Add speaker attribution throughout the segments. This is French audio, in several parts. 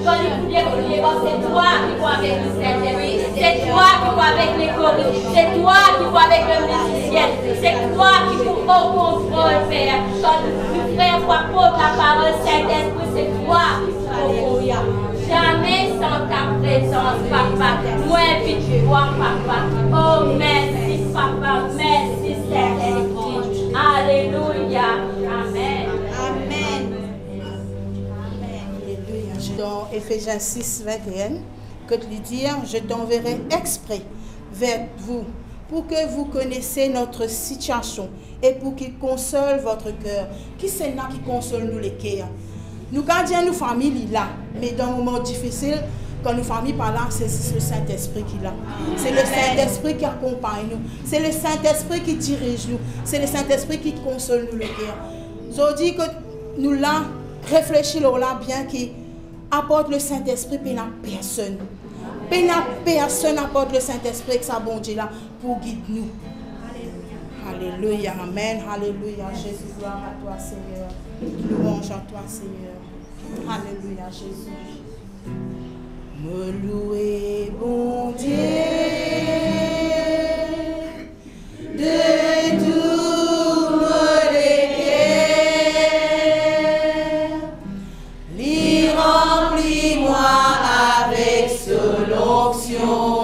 Speaker 1: Quand il faut prier, c'est toi qui vois avec le Saint-Esprit. C'est toi qui vois avec les choristes. C'est toi qui vois avec le musicien. C'est toi qui faut au contrôle, Père. Quand le frère voit pour la parole Saint-Esprit, c'est toi qui faut. Jamais sans ta présence, Papa. Moi, invite-toi, Papa. Oh, merci, Papa. Merci, Saint-Esprit. Alléluia. Amen.
Speaker 2: Amen. Alléluia. Dans Éphésiens 6, 21, que de lui dire, je t'enverrai exprès vers vous pour que vous connaissiez notre situation et pour qu'il console votre cœur. Qui c'est là qui console nous les cœurs? Nous gardions nos familles là, mais dans un moment difficile, quand nos familles parlent là, c'est le Saint-Esprit qui est là. C'est le Saint-Esprit qui accompagne nous. C'est le Saint-Esprit qui dirige nous. C'est le Saint-Esprit qui console nous le cœur. Je dis que nous là, réfléchissons là bien qui apporte le Saint-Esprit, puis la personne. Puis la personne apporte le Saint-Esprit avec sa bon Dieu là pour guider nous. Alléluia, amen, alléluia. Jésus, gloire à toi, Seigneur. Louange à toi, Seigneur. Alléluia, Jésus. Me louer, bon Dieu, de tout mon cœur. Lui remplis-moi avec son onction.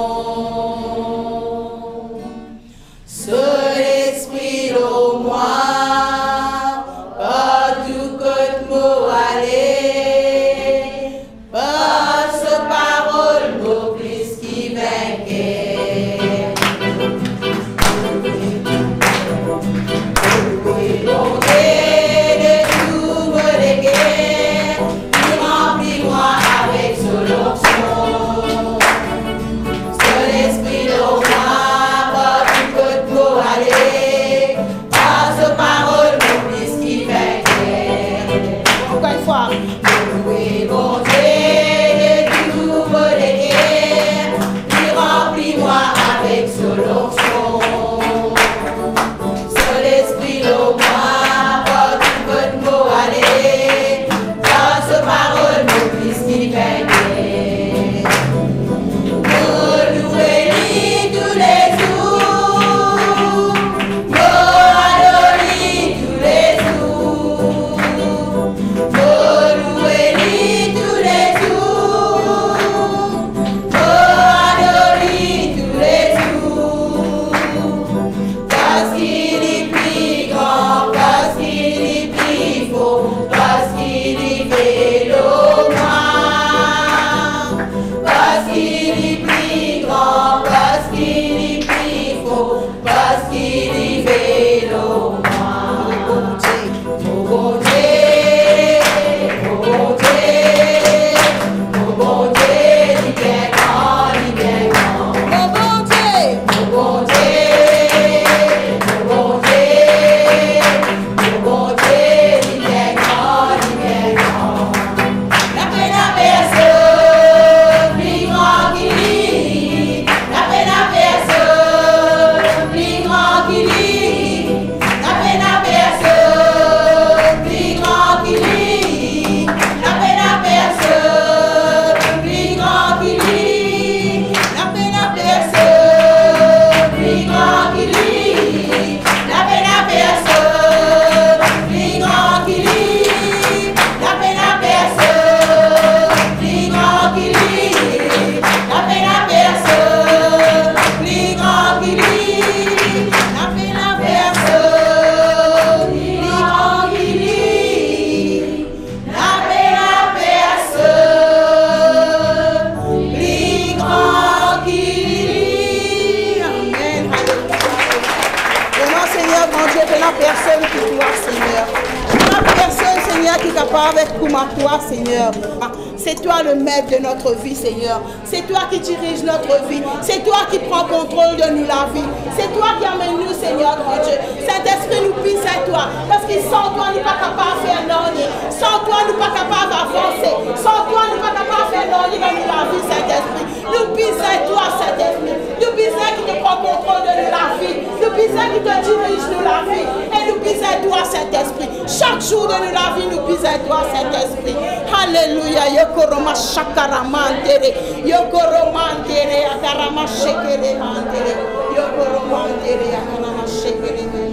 Speaker 2: C'est toi le maître de notre vie, Seigneur. C'est toi qui dirige notre vie. C'est toi qui prends contrôle de nous la vie. C'est toi qui amène nous, Seigneur, mon Dieu. Saint-Esprit, nous pisse à toi. Parce que sans toi, nous ne sommes pas capables de faire rien. Sans toi, nous ne sommes pas capables d'avancer. Sans toi, nous ne sommes pas capables de faire rien dans la vie, Saint-Esprit. Nous pisse à toi, Saint-Esprit. Nous pisse à qui te prend contrôle de nous la vie. Nous pisse à qui te dirige nous la vie. Et nous pisse à toi, Saint-Esprit. Chaque jour de la vie, nous puisons à toi, Saint-Esprit. Alléluia. Yokoroma shakaramantere. Yokoromantere. Akarama shekere mantere. Yokoromantere. Akarama shekere mantere.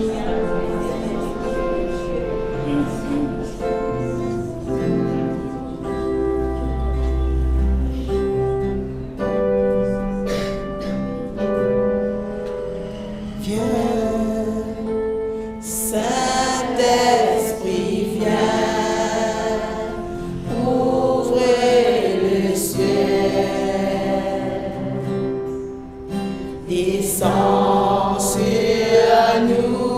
Speaker 3: Saint-Esprit, viens, ouvrez le ciel, descends sur nous.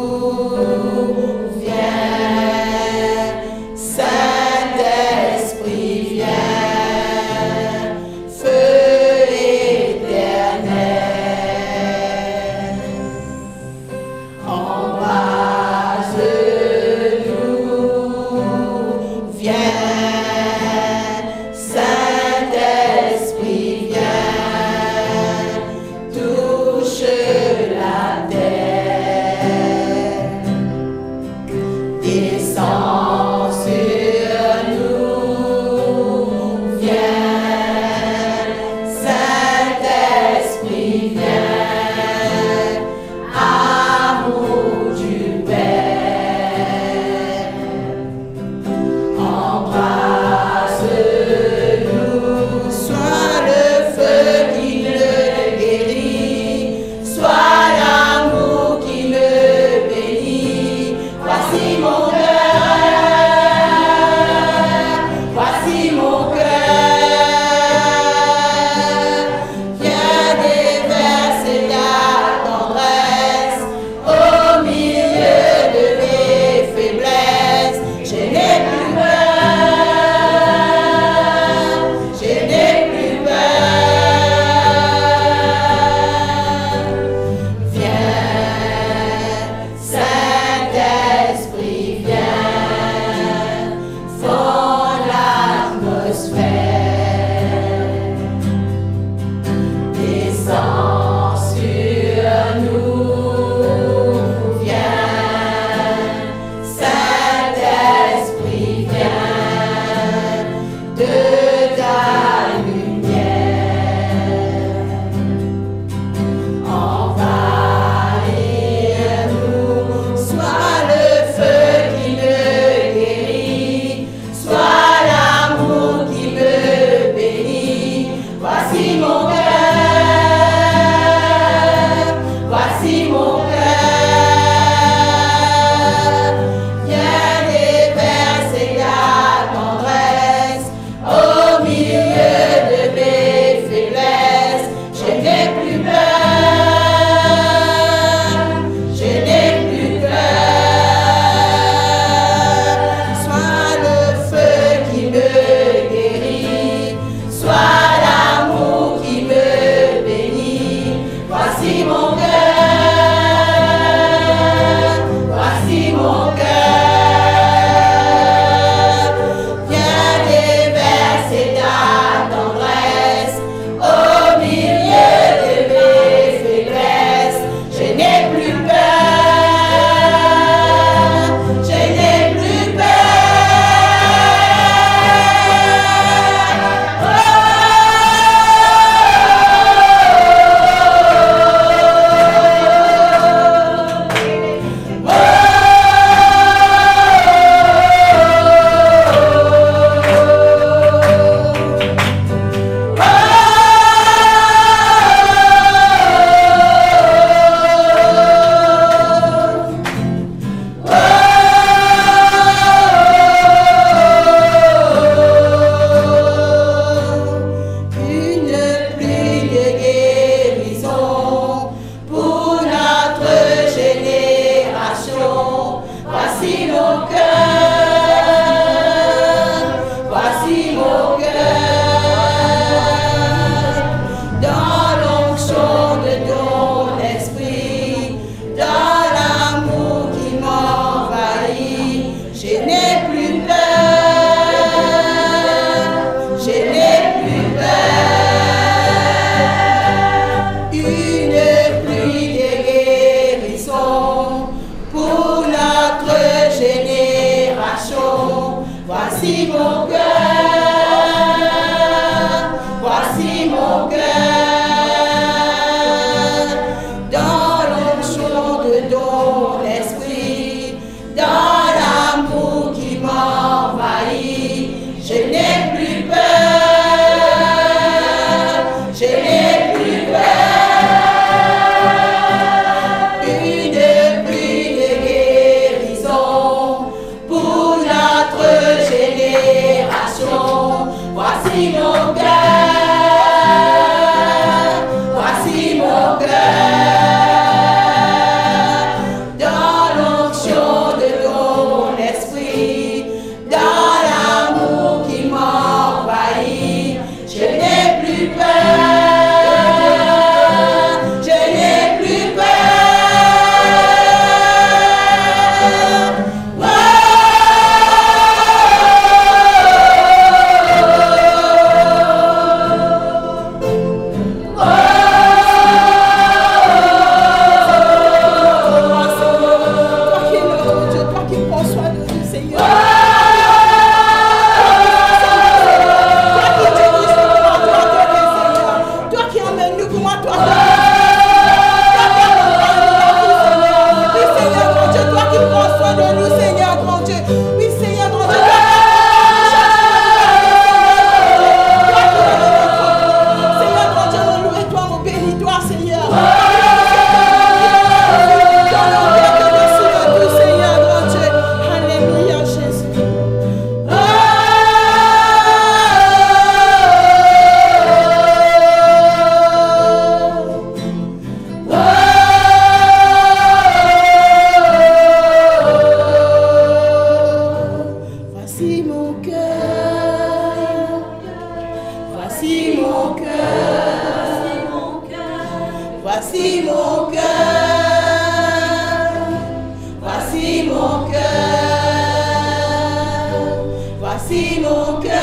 Speaker 2: Voici mon cœur. Voici mon cœur. Voici mon cœur. Voici mon cœur.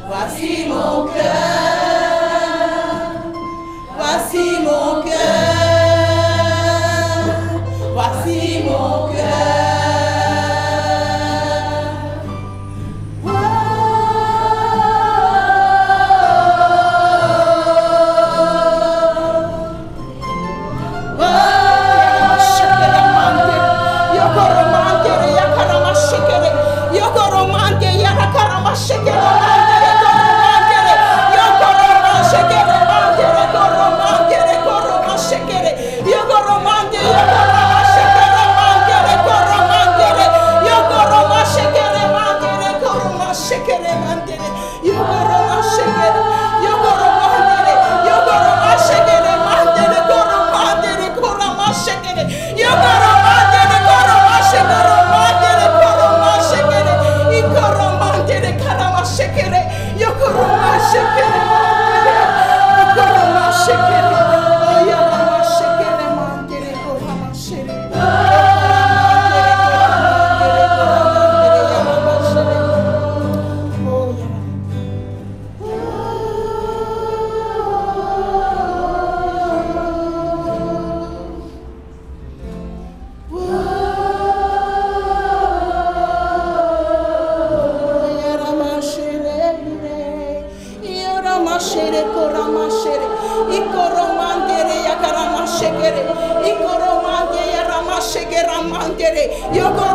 Speaker 2: Voici mon cœur. Voici mon cœur. Voici mon cœur.
Speaker 3: Yo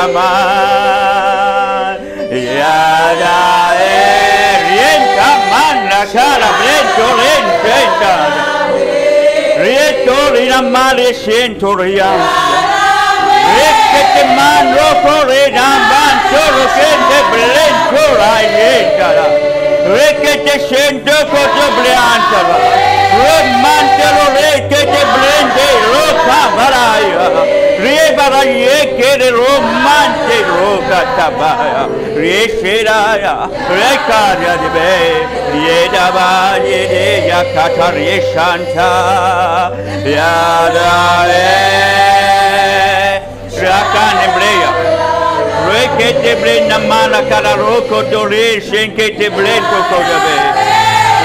Speaker 4: man. Yada rien kaman la cara brento renta. Rieto la male sentoria. Rekete man rokore damban solo kente brento raieta. Rekete sento koto bleantava. Romantelo rekete blende roka baraya. Rebaraye kere romante roka tabaya. Riesheraya rekaria de be. Yedaba yede yakata rieshanta. Yada rakane bleya. Rekete blenda mana kala roko dore shenkete blendo kodabe.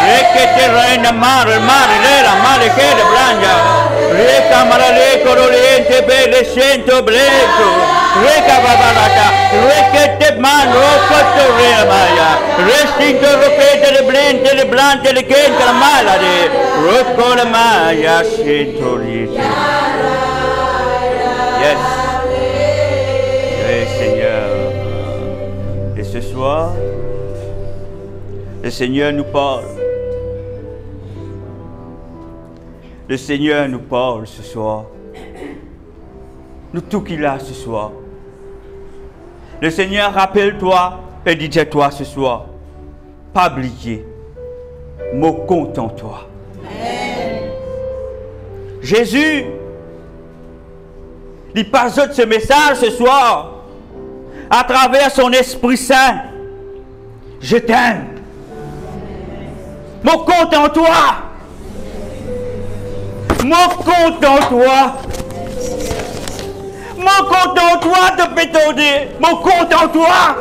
Speaker 4: Rekete reina mare la mare che le blanja. Reka marale cororiente belle cento blendo. Reka babalata. Rekete man roko dore maya. Restinto rokete le blende le blante le kente la malade. Roko la maya sentorite. Yes. Seigneur. Et ce soir, le Seigneur nous parle. Le Seigneur nous parle ce soir. Nous tout qu'il a ce soir. Le Seigneur rappelle-toi et dis-toi ce soir. Pas oublier. Me compte en toi. Jésus, il passe ce message ce soir. À travers son Esprit Saint, je t'aime. Mon compte en toi. Mon compte en toi. Mon compte en toi te pétonner. Mon compte en toi.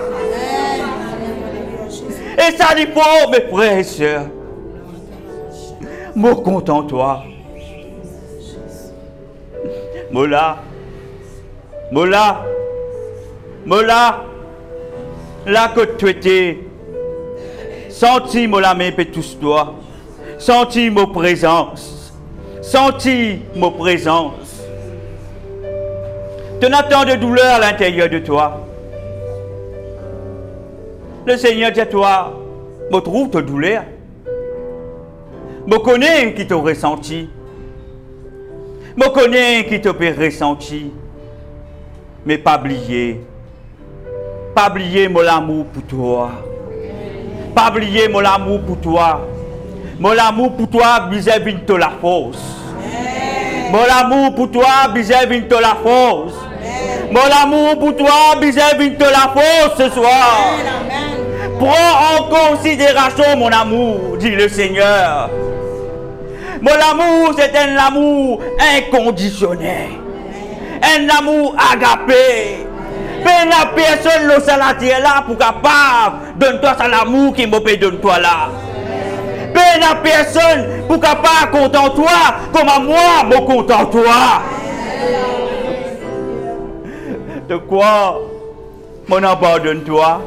Speaker 4: Et ça dit pour mes frères et sœurs. Mon compte en toi. Mola. Mola. Mola, là que tu étais, senti mon main et tous toi, senti mon présence, senti mon présence. Tu n'as tant de douleur à l'intérieur de toi. Le Seigneur dit à toi, me trouve ta douleur, me connais qui t'a ressenti, me connais qui t'a ressenti, mais pas oublier. Pas oublier mon amour pour toi. Pas oublier mon amour pour toi. Mon amour pour toi vis-à-vis de la force. Mon amour pour toi vis-à-vis de la force. Mon amour pour toi vis-à-vis de la force ce soir. Prends en considération mon amour, dit le Seigneur. Mon amour, c'est un amour inconditionnel. Un amour agapé. La personne le salatier là pour capable donne-toi ça l'amour qui me paye donne-toi là. La personne pour capable content toi comme à moi me content toi. De quoi mon abandonne-toi?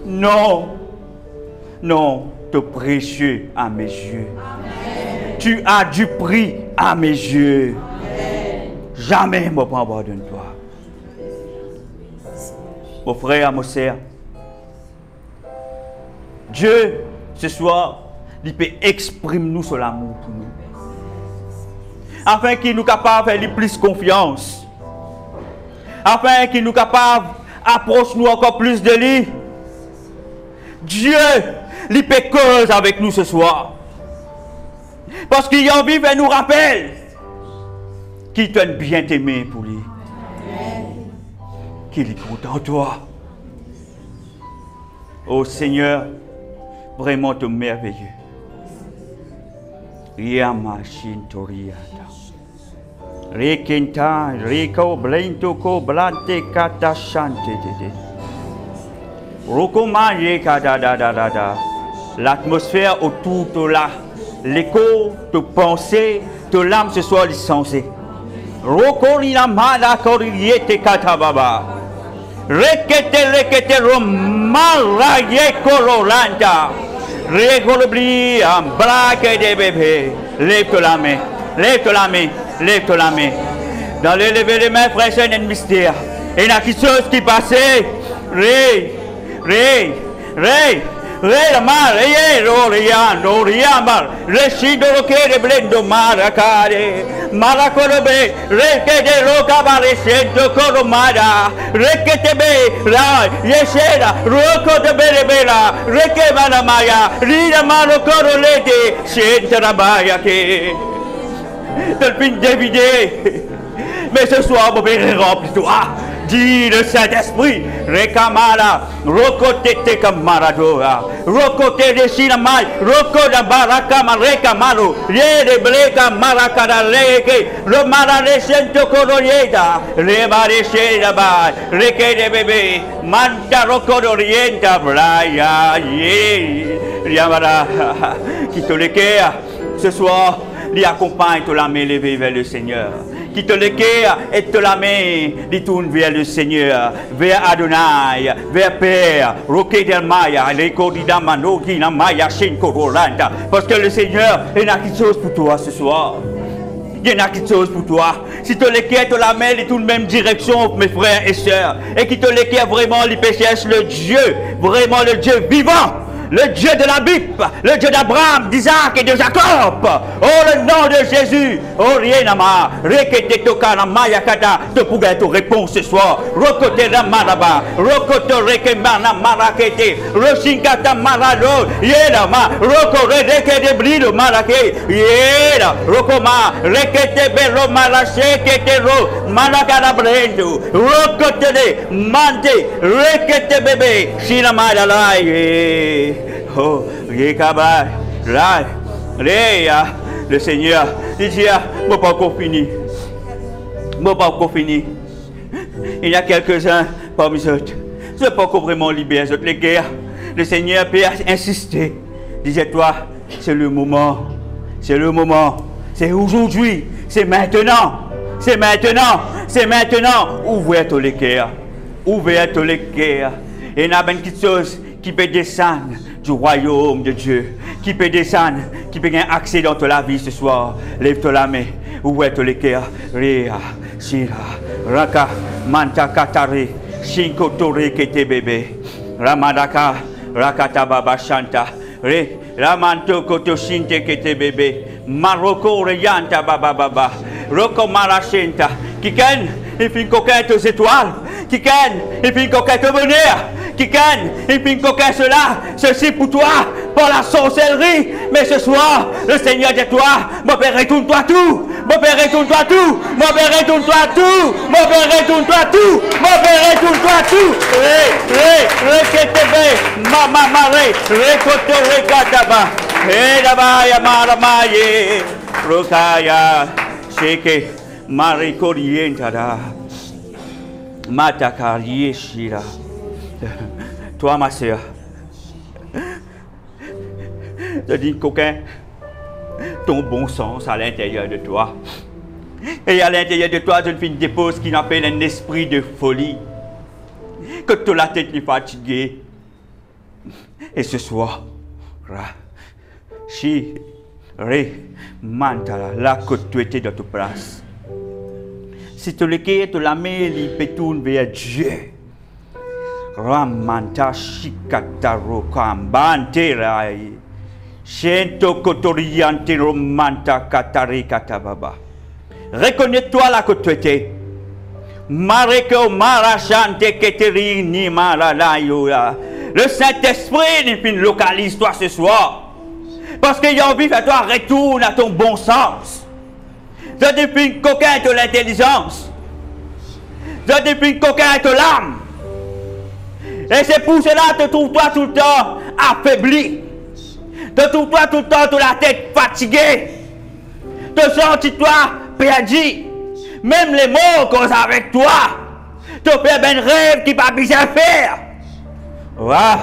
Speaker 4: Non. Non, te précieux à mes yeux. Amen. Tu as du prix à mes yeux. Amen. Jamais me abandonne-toi. Mon frère, mon sœur, Dieu, ce soir, il peut exprimer nous sur l'amour pour nous. Afin qu'il nous capable de faire plus confiance. Afin qu'il nous capable d'approcher nous encore plus de lui. Dieu, il peut causer avec nous ce soir. Parce qu'il a envie de nous rappeler qu'il t'aime bien t'aimer pour lui. Qu'il est content de toi. Oh Seigneur, vraiment te merveilleux. Yamachin Toriata. Rekinta, Rico, Blento, Blante, Kata Chante. Rokomaye Kadadadada. L'atmosphère autour de là, l'écho, de pensée, de l'âme ce soir licenciée. Rokolina Mala Koriete Katababa. Rekete Romaraye Kololanda. Récolobli en braque des bébés. Lève la main, lève la main, lève la main. Dans le lever des mains, frère, c'est un mystère. Et il y a quelque chose qui passait. Ré, la mar, rien mal. Reshido roke de blendo maracare. Maracorobe, reke de roca barecento coromada. Reke tebe, la, yeshera, roko de berebera. Reke manamaya, rida mano corolete. Sentarabaya que. Delphine Davidé. Mais ce soir, mon père est rempli de toi. Dis le Saint-Esprit, Rekamara, Rokotete Kamaradora, Rokote de Sinamai, Rokoda Barakama Rekamaro, Yede Breka Marakada Leke, Romara de Sento Coronieta, Remare Shedabai, Reke de Bébé, Manta Rokodorienta, Braya, Yamara, qui te l'équerre ce soir, l'y accompagne, te la met levée vers le Seigneur. Qui te l'équerre et te la main, dit tourne vers le Seigneur, vers Adonai, vers Père, Roque del Maya, Rekodida Manogi, Namaya, Shenko Rolanda. Parce que le Seigneur, il y a quelque chose pour toi ce soir. Il y a quelque chose pour toi. Si te l'équerre, te la main, dit toute même direction, mes frères et sœurs. Et qui te l'équerre vraiment, il cherche le Dieu, vraiment le Dieu vivant. Le Dieu de la Bible, le Dieu d'Abraham, d'Isaac et de Jacob. Oh, le nom de Jésus. Oh, Rienama, Rekete Tokana Mayakata, te pourrait te répondre ce soir. Rokote Ramaraba, Rokoto Rekemana Marakete, Roshinkata Marado, Yedama, Roko Redeke de Brido Marake, Yeda, Rokoma, Rekete Belo Marashe Ketero, Marakada Brendo, Rokote de Mante, Rekete Bebe, Shinamadalai. Oh, Rekaba, là, le Seigneur, il dit, moi pas encore fini. Moi pas encore fini. Il y a quelques-uns parmi eux, je n'ai pas encore vraiment libéré les guerres. Le Seigneur peut insister. Disais-toi, c'est le moment, c'est le moment, c'est aujourd'hui, c'est maintenant, c'est maintenant, c'est maintenant. Ouvrez tous les cœurs, ouvrez tous les cœurs. Et il y a une petite chose qui peut descendre du royaume de Dieu, qui peut descendre, qui peut gagner accès dans ta vie ce soir. Lève-toi la main, ouvre-toi les cœurs. Rea, Shira, Raka, Manta Katare, Shinko Tore Kete Bebe, Ramadaka, Rakata Baba Shanta, Re, Ramanto Koto Shinte Kete Bebe, Maroko Reyanta Baba Baba, Roko Marashenta, Kiken, il fait une coquette aux étoiles, Kiken, il fait une coquette au bonheur. Kikan, et puis coquin cela, ceci pour toi, pour la sorcellerie, mais ce soir, le Seigneur dit toi, mon Père retourne-toi tout, mon Père retourne-toi tout, mon Père retourne-toi tout, mon Père retourne-toi tout, mon Père retourne-toi tout, Mama Mare, Rekoto Rekataba, Edaba Yamara Maye, Rokaya, Sheke, Mariko Rientada, Matakari Shira. Toi, ma soeur, je dis, coquin, ton bon sens à l'intérieur de toi. Et à l'intérieur de toi, je fais une dépose qui appelle un esprit de folie. Que toute la tête est fatiguée. Et ce soir, Chi, Ré, Mantala, là que tu étais dans ta place. Si tu le quittes, la main, il peut tourner vers Dieu. Ramanta Shikataro Kambanterai Shento Kotoriante Romanta Katari Katababa. Reconnais-toi là que tu étais. Mareko Marachante Keteri ni Maralayola. Le Saint-Esprit nous localise toi ce soir. Parce qu'il a envie de toi retourne à ton bon sens. Je depuis coquin de l'intelligence. Je depuis coquin de l'âme. Et c'est pour cela que tu trouves-toi tout le temps affaibli. Tu trouves-toi tout le temps de la tête fatiguée. Tu sens-toi perdu. Même les mots causent avec toi. Tu fais un rêve qui va bien faire. Wa.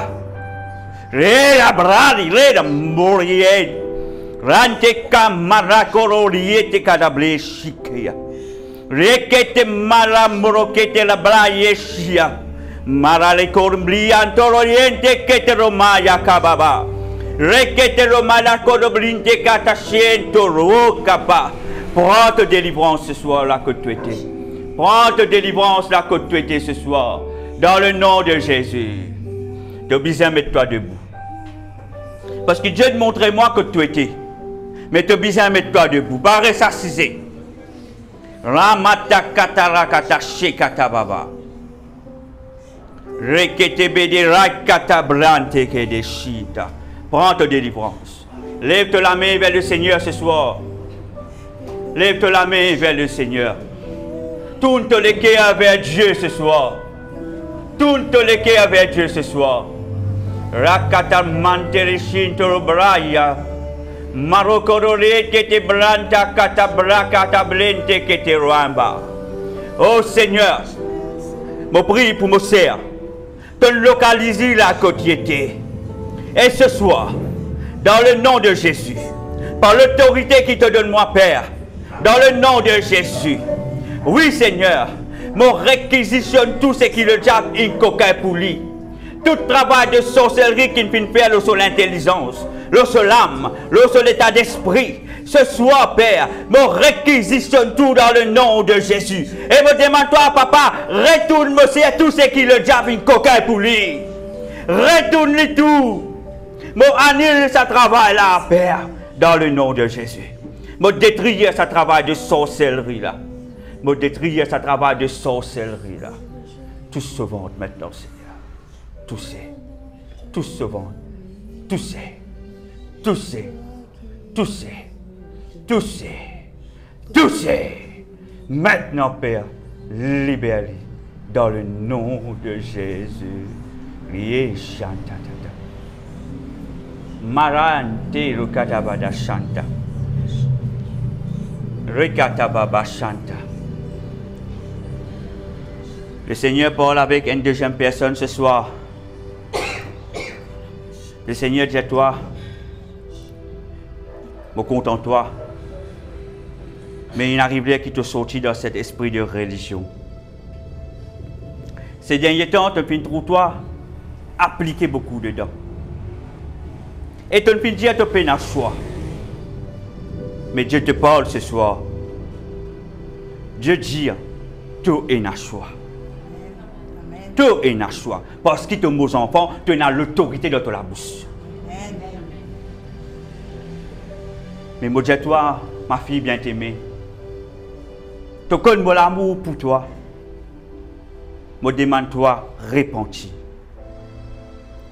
Speaker 4: Reda bradi, reda morier. Rante kamarakoro riete kadable shikeya. Rekete maramorokete la brayeshia. Marale cormblianto oriente que te romaya cababa. Requete romala codoblinte catachento rocapa. Prends ta délivrance ce soir là que tu étais. Prends ta délivrance là que tu étais ce soir. Dans le nom de Jésus. Tu as besoin de mettre-toi debout. Parce que Dieu te montrait moi que tu étais. Mais tu as besoin de mettre-toi debout. Pas ressassiser. Ramata katarakata shekata baba. Rekete bede rakata brante kede shita. Prends ta délivrance. Lève-toi la main vers le Seigneur ce soir. Lève-toi la main vers le Seigneur. Tourne-toi le cœur vers Dieu ce soir. Tourne-toi le cœur vers Dieu ce soir. Rakata manterishin torobraya. Marokorore kete branta kata brakata blente kete roamba. Oh Seigneur, je prie pour mon sœur. Te localiser la côtiété. Et ce soir, dans le nom de Jésus, par l'autorité qui te donne moi, Père, dans le nom de Jésus, oui Seigneur, me réquisitionne tout ce qui le diable incoquin pour lui. Tout travail de sorcellerie qui ne finit faire le seul intelligence, le seul âme, le seul état d'esprit. Ce soir, Père, me réquisitionne tout dans le nom de Jésus. Et me demande-toi, Papa, retourne-moi tout ce qui le diable incoquin pour lui. Retourne-lui tout. Me annule ce travail-là, Père, dans le nom de Jésus. Me détruire ce travail de sorcellerie-là. Me détruire ce travail de sorcellerie-là. Tous se vendent maintenant, Seigneur. Tous se vendent. Tous. Maintenant, Père, libère-les dans le nom de Jésus. Marante rukatabada shanta. Rekatababa shanta. Le Seigneur parle avec une deuxième personne ce soir. Le Seigneur dit à toi, me contente-toi. Mais il arriverait qu'il te sortit dans cet esprit de religion. Ces derniers temps, tu as trouvé toi appliquer beaucoup dedans. Et tu ne dire que tu as un choix. Mais Dieu te parle ce soir. Dieu dit, tu as un choix. Tu as un choix. Parce que tes mots enfants, tu as l'autorité dans ta bouche. Mais moi, dis toi, ma fille bien-aimée, tu connais l'amour pour toi. Je demande-toi, repentis.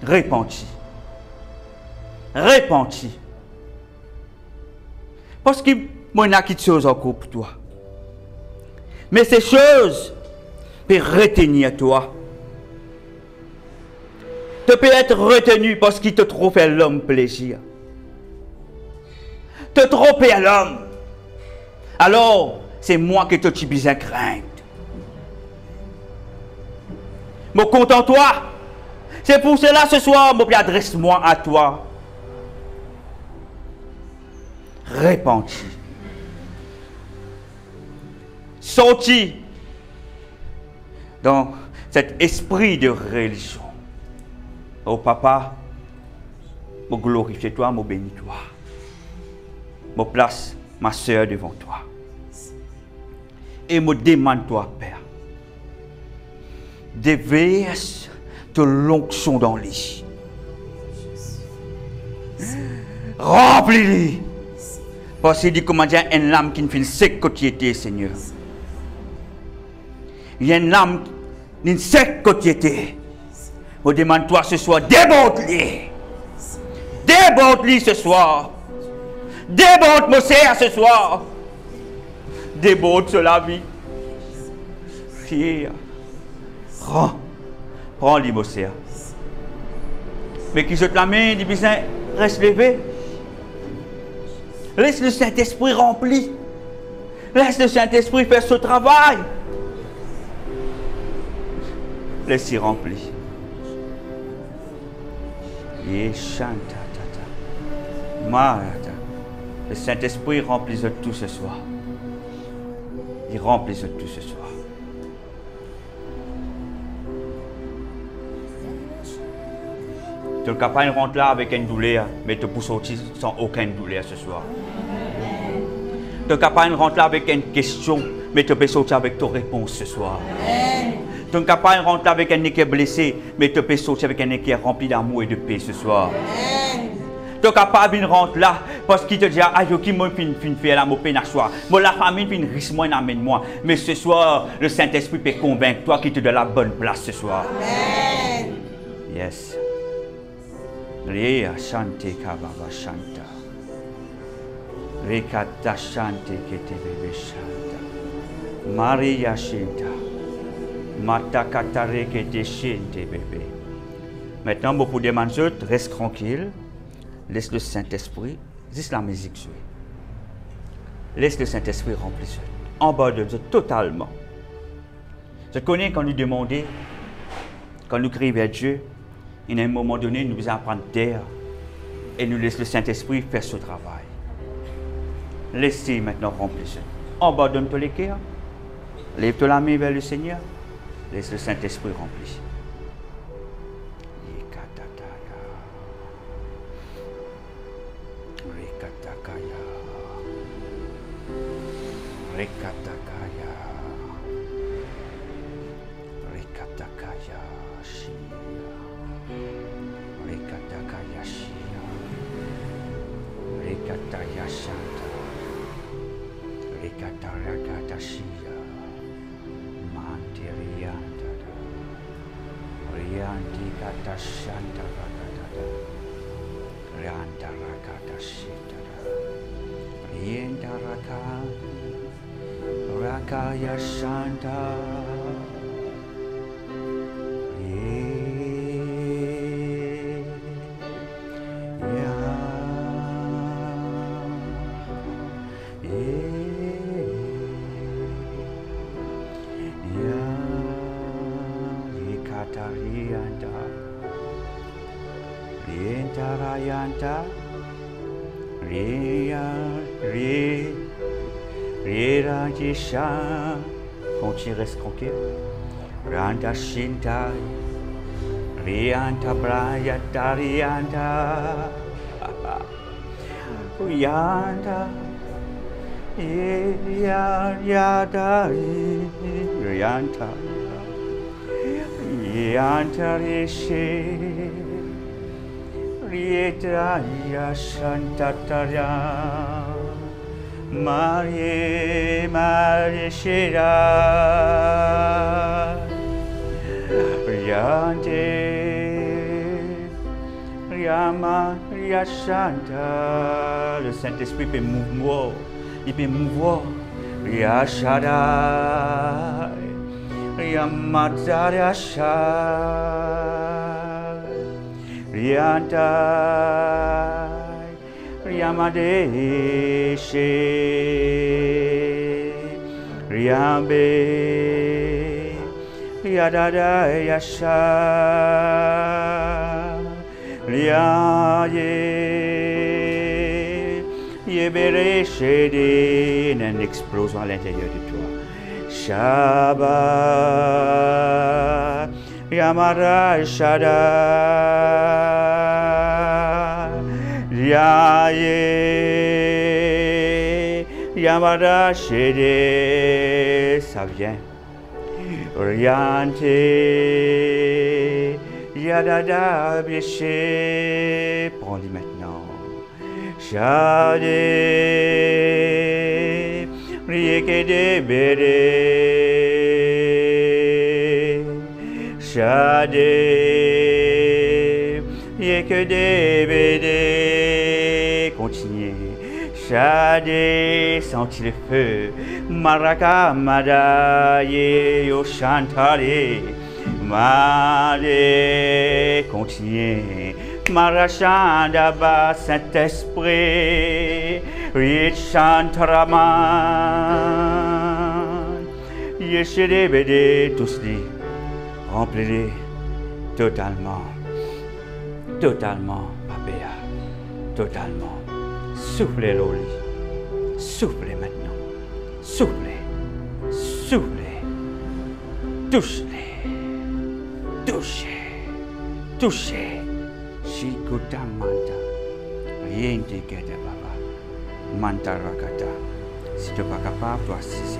Speaker 4: Repentis. Repentis. Parce que moi, je n'ai quelque chose encore pour toi. Mais ces choses peuvent retenir toi. Tu peux être retenu parce qu'il te trop fait l'homme plaisir. Te tromper à l'homme. Alors, c'est moi qui te suis besoin de craindre. Me contente-toi. C'est pour cela ce soir, adresse-moi à toi. Repentis. Sortis dans cet esprit de religion. Oh papa, me glorifie toi, me bénis toi. Me place ma soeur devant toi. Et me demande-toi, Père, déverse de l'onction dans lui. Remplis-les. Parce qu'il dit comment dire une lame qui ne fait sec côté, Seigneur. Il y a une lame qui ne sec côté. Je demande-toi ce soir, déborde-les. Déborde-les ce soir. Déborde mon serre ce soir. Déborde sur la vie. Fier. Prends-les mon serre. Mais qui jette la main, dit bien, reste levé. Laisse le Saint-Esprit rempli. Laisse le Saint-Esprit faire ce travail. Laisse-y rempli. Le Saint-Esprit remplit de tout ce soir. Il remplit de tout ce soir. Tu es capable de rentrer là avec une douleur, mais tu peux sortir sans aucune douleur ce soir. Tu es capable de rentrer là avec une question, mais tu peux sortir avec ta réponse ce soir.
Speaker 2: Amen.
Speaker 4: Tu n'es pas rentrer avec un nez qui est blessé, mais tu peux sortir avec un nez qui est rempli d'amour et de paix ce soir.
Speaker 2: Amen.
Speaker 4: Tu n'es pas de rentrer là parce qu'il te dit, ah, je moi fin faire la peine à soi. Moi, la famille fin risque moi amène moi. Mais ce soir, le Saint-Esprit peut convaincre toi qui te donne la bonne place ce soir.
Speaker 2: Amen.
Speaker 4: Yes. Rea Shante Kababa Shanta. Rekata Shante Kete Bebe Shanta. Maria Shinta. Matakatare Kete Shinte Bebe. Maintenant, beaucoup de gens reste tranquille. Laisse le Saint-Esprit. Juste la musique jouer. Laisse le Saint-Esprit remplir. En bas de vous totalement. Je connais quand nous demandons, quand nous crions vers Dieu. Et à un moment donné, nous devons apprendre terre et nous laissons le Saint-Esprit faire ce travail. Laissez maintenant remplir. Abandonne-toi les cœurs. Lève-toi la main vers le Seigneur. Laisse le Saint-Esprit remplir. Rakaya Shanta. Quand tu restes tranquille, Randa Shinta, Rianta Braya Tarianta, Rianta, Yada, Rianta, Rianta Rishi, Rieta Yashanta Taria. Marie, Marie Shira, Riante, Riama, Riachanta. Le Saint-Esprit peut mouvoir, il peut mouvoir. Riachada, Riamata, Riacha, Rianta. Riamade she Riambe Riadada Yasha Riaye Yebere Shede. Une explosion à l'intérieur de toi. Shabbat Yamara Shada Yaye Yamada Shede. Ça vient. Riante Yadada Biché. Prends-le maintenant. Shade Riekede Bede. Shade Riekede Bede. Continuez. Shade, senti le feu. Maraka Mada Ye Yoshantare. Made, continuez. Marachandaba, Saint-Esprit. Richantaraman. Yeshede Bede, tous les. Remplis-les totalement. Totalement, Papéa. Totalement. Soufflez l'oli. Soufflez maintenant. Soufflez. Soufflez. Touchez. Touchez. Touchez. Shikuta manta. Rien de guette, papa. Manta rakata. Si tu n'es pas capable, toi, c'est.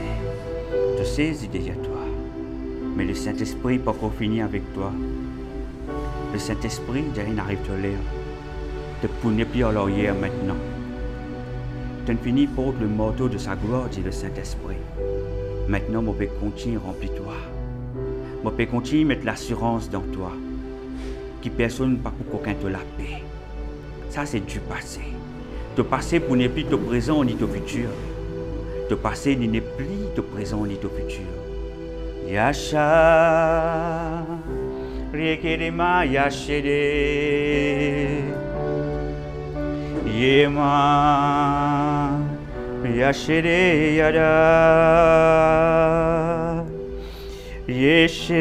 Speaker 4: saisis déjà toi. Mais le Saint-Esprit pas encore fini avec toi. Le Saint-Esprit, il arrive te l'air. Te punir plus à l'arrière maintenant. Tu ne finis pas le morceau de sa gloire, dit le Saint-Esprit. Maintenant, je peux continuer à remplir toi. Je peux continuer à mettre l'assurance dans toi. Qui personne pas pour qu'aucun te la paix. Ça, c'est du passé. Le passé pour n'est plus ton présent ni ton futur. Le passé n'est plus ton présent ni ton futur. Yasha, Rekerema Yashede, Yema, Yashede Yada, Yeshe,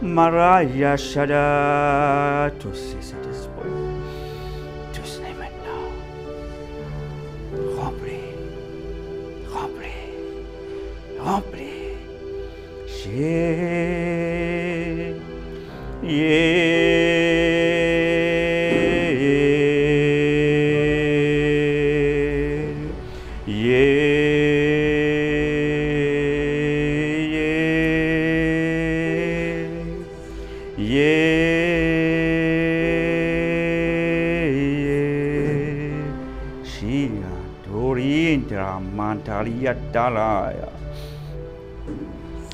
Speaker 4: Mara Yashada, tous ces Saint-Esprit, tous les maintenant, remplis, remplis, remplis.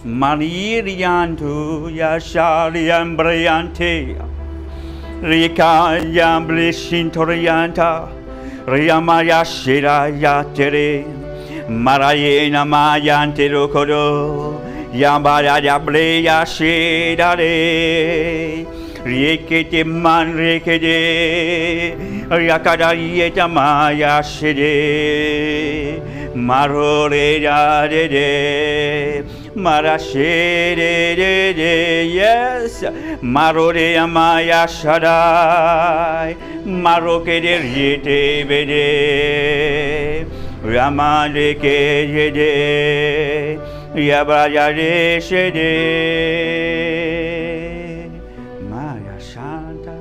Speaker 4: Mariantu Yashariam Briante Rika Yamblishintorianta Riamaya Shira Yatere Marayena Mayante Rokodo Yambaya Yableya Shidare Rikete Man Rikede Yakada Yetamaya Shide Marore Yadede Marashe de yes, Marode Amaya Shaddai, Maroke de Riete Bede, Ramande Kede, Yabraya de Shede, Maya Shanta,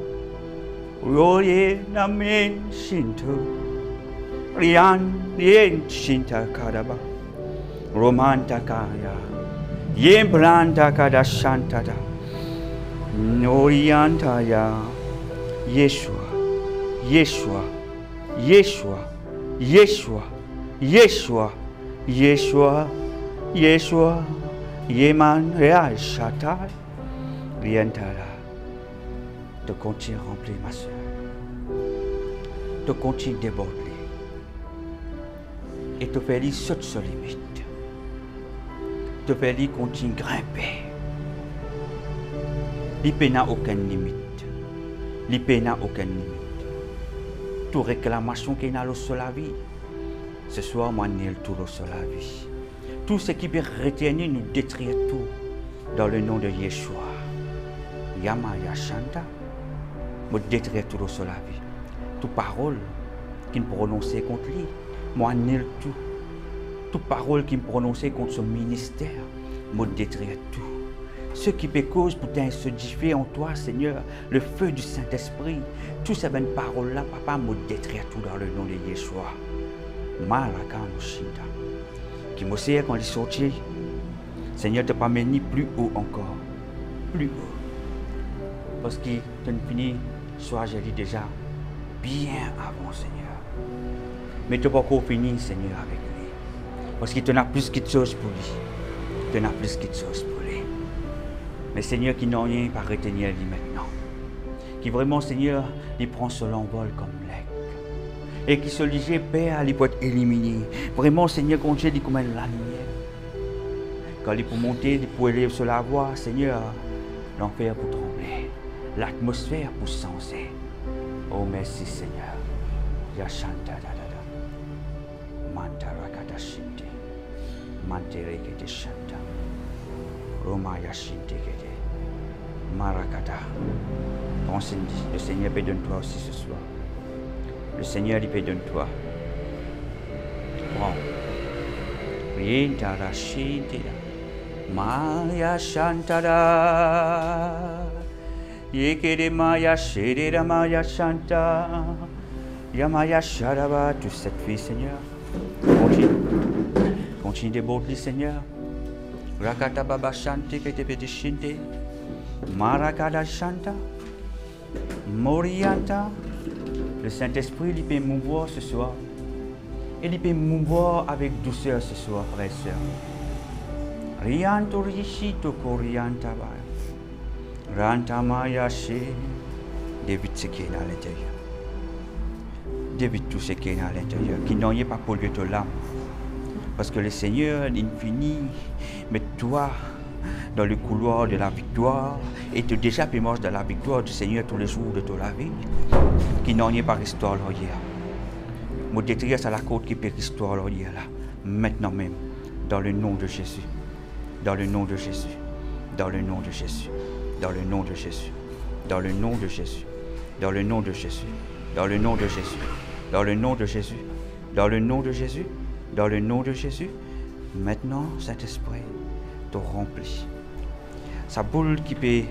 Speaker 4: Roye Namin Shinto, Rian Yen Shinta Kadaba, Romanta Kaya. Yembranda kada shantada, Noriantaya, Yeshua, Yeshua, Yeshua, Yeshua, Yeshua, Yeshua, Yeshua, Yeman Real Shatai, Rientara, te continue remplir ma soeur, te continue déborder, et te faire les sauts sur limite. Te faire lui continue grimper. L'IP n'a aucune limite. L'IP n'a aucune limite. Toute réclamation qu'il a sur la vie, ce soir, moi, je n'ai tout sur la vie. Tout ce qui peut retenir, nous détruire tout dans le nom de Yeshua. Yama Yashanta, me détruire tout sur la vie. Toute parole qu'il prononçait contre lui, moi, je n'ai tout. Toute parole qui me prononçait contre ce ministère, me détruire tout. Ce qui peut cause pour t'insudifier en toi, Seigneur, le feu du Saint-Esprit, toutes ces bonnes paroles-là, Papa, me détruire tout dans le nom de Yeshua. Malakano Shinta. Qui me sert quand il sortit, Seigneur, te pas mené plus haut encore. Plus haut. Parce qu'il t'a fini, soit j'ai dit déjà, bien avant, Seigneur. Mais tu n'as pas encore fini, Seigneur, avec lui. Parce qu'il t'en a plus qu'il chose pour lui. Il t'en a plus qu'il chose pour lui. Mais Seigneur, qui n'a rien par retenir lui maintenant. Qui vraiment, Seigneur, il prend son envol comme l'aigle. Et qui se léger père, il peut être éliminé. Vraiment, Seigneur, quand Dieu dit comme la lumière. Quand il peut monter, il peut aller sur la voie, Seigneur, l'enfer pour trembler. L'atmosphère pour senser. Oh, merci, Seigneur. Yashanta dada. Mantarakata Shinti. Manterekete Shanta. Roma Yashinti Kete. Marakata. Prends le Seigneur pardonne-toi aussi ce soir. Le Seigneur lui pardonne-toi. Prends. Rintara Shinti. Maya Shantara. Yekere Maya Shedera Maya Shanta. Yamaya Sharaba, toute cette fille, Seigneur. Continue. Continue de boucler, Seigneur. Rakata Baba Shante Ketepeti Shinte. Marakada Shanta. Morianta. Le Saint-Esprit, il peut mouvoir ce soir. Et il peut mouvoir avec douceur ce soir, frères et sœurs. Rianto Rishito Korianta Ba. Rantama She. David ce qui est à l'intérieur. David tout ce qui est à l'intérieur. Qui n'en est pas pollué ton âme. Parce que le Seigneur, l'infini, met toi dans le couloir de la victoire et tu déjà marches dans la victoire du Seigneur tous les jours de ta vie. Qui n'en est pas histoire hier. Mon détruire à la côte qui peut histoire hier là. Maintenant même. Dans le nom de Jésus. Dans le nom de Jésus. Dans le nom de Jésus. Dans le nom de Jésus. Dans le nom de Jésus. Dans le nom de Jésus. Dans le nom de Jésus. Dans le nom de Jésus. Dans le nom de Jésus. Dans le nom de Jésus. Maintenant, Saint-Esprit te remplit. Sa boule qui peut,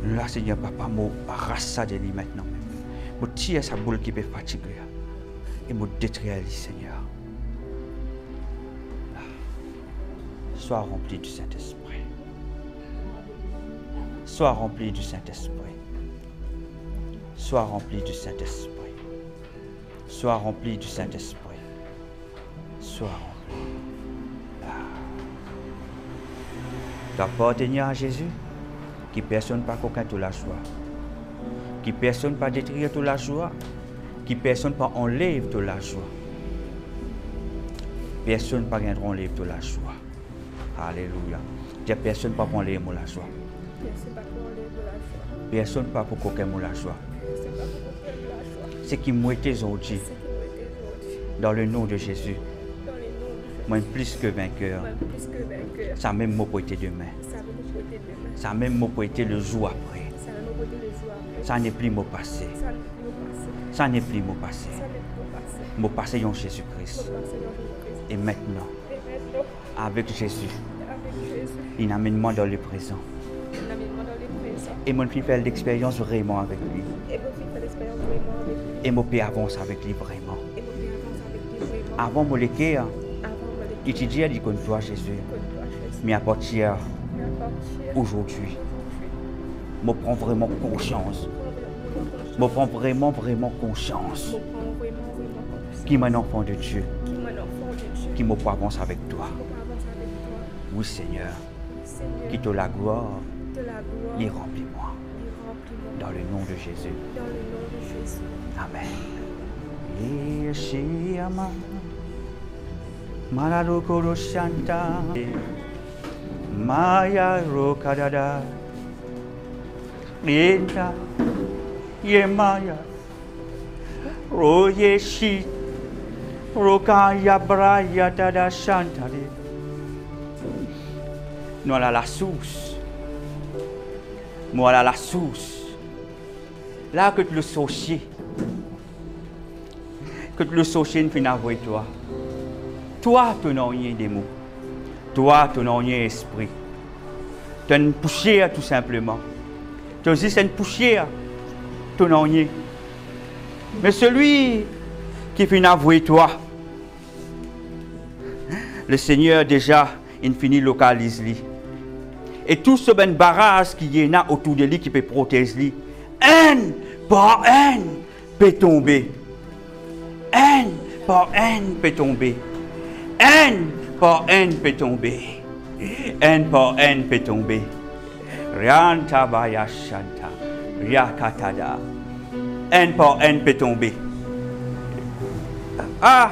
Speaker 4: là, Seigneur Papa, me rasse de lui maintenant même. Me tire sa boule qui peut fatiguer. Et me détruire lui, Seigneur. Là. Sois rempli du Saint-Esprit. Sois rempli du Saint-Esprit. Sois rempli du Saint-Esprit. Sois rempli du Saint-Esprit. Sois rempli. D'appartenir à Jésus, qui personne pas qu'aucun de la joie, qui personne pas détruire de la joie, qui personne pas enlève de la joie. Personne pas enlève de la joie. Alléluia. Dis personne pas enlève la joie. Personne pas pour qu'aucun la joie. C'est qui m'a été aujourd'hui. Dans le nom de Jésus. Moi plus que vainqueur. Ça même m'a été demain. Ça même m'a été le jour après. Ça n'est plus mon passé. Ça n'est plus mon passé. Mon passé en Jésus-Christ. Et maintenant, avec Jésus, il amène moi dans le présent. Et mon fils fait l'expérience vraiment avec lui. Et mon père avance avec lui vraiment. Avant mon l'équerre, il te dit qu'on doit Jésus. Mais à partir aujourd'hui, je prends vraiment conscience. Je prends vraiment conscience. Qui est un enfant de Dieu. Qui me peut avancer avec toi. Oui Seigneur. Qui te la gloire. Et remplis-moi. Dans le nom de Jésus. Amen. Yeshiyama. Mararukoro Shanta. Maya Rokadada. Yenda. Yemaya. Royeshi. Rokaya Braya Dada Shantale. Nous allons à la source. Nous allons à la source. Là que le sorcier. Que le sorcier ne finit avec toi. Toi, tu n'as rien des mots. Toi, tu n'as rien esprit. Tu as une poussière tout simplement. Tu as juste une poussière. Tu n'as rien. Mais celui qui finit avec toi, le Seigneur déjà, il finit localise lui. Et tout ce ben barrage qui est là autour de lui qui peut protéger lui, haine par haine peut tomber. Haine par haine peut tomber. Haine par haine peut tomber. Haine par haine peut tomber. Rianta baya shanta. Riakatada. Haine par haine peut tomber. Ah!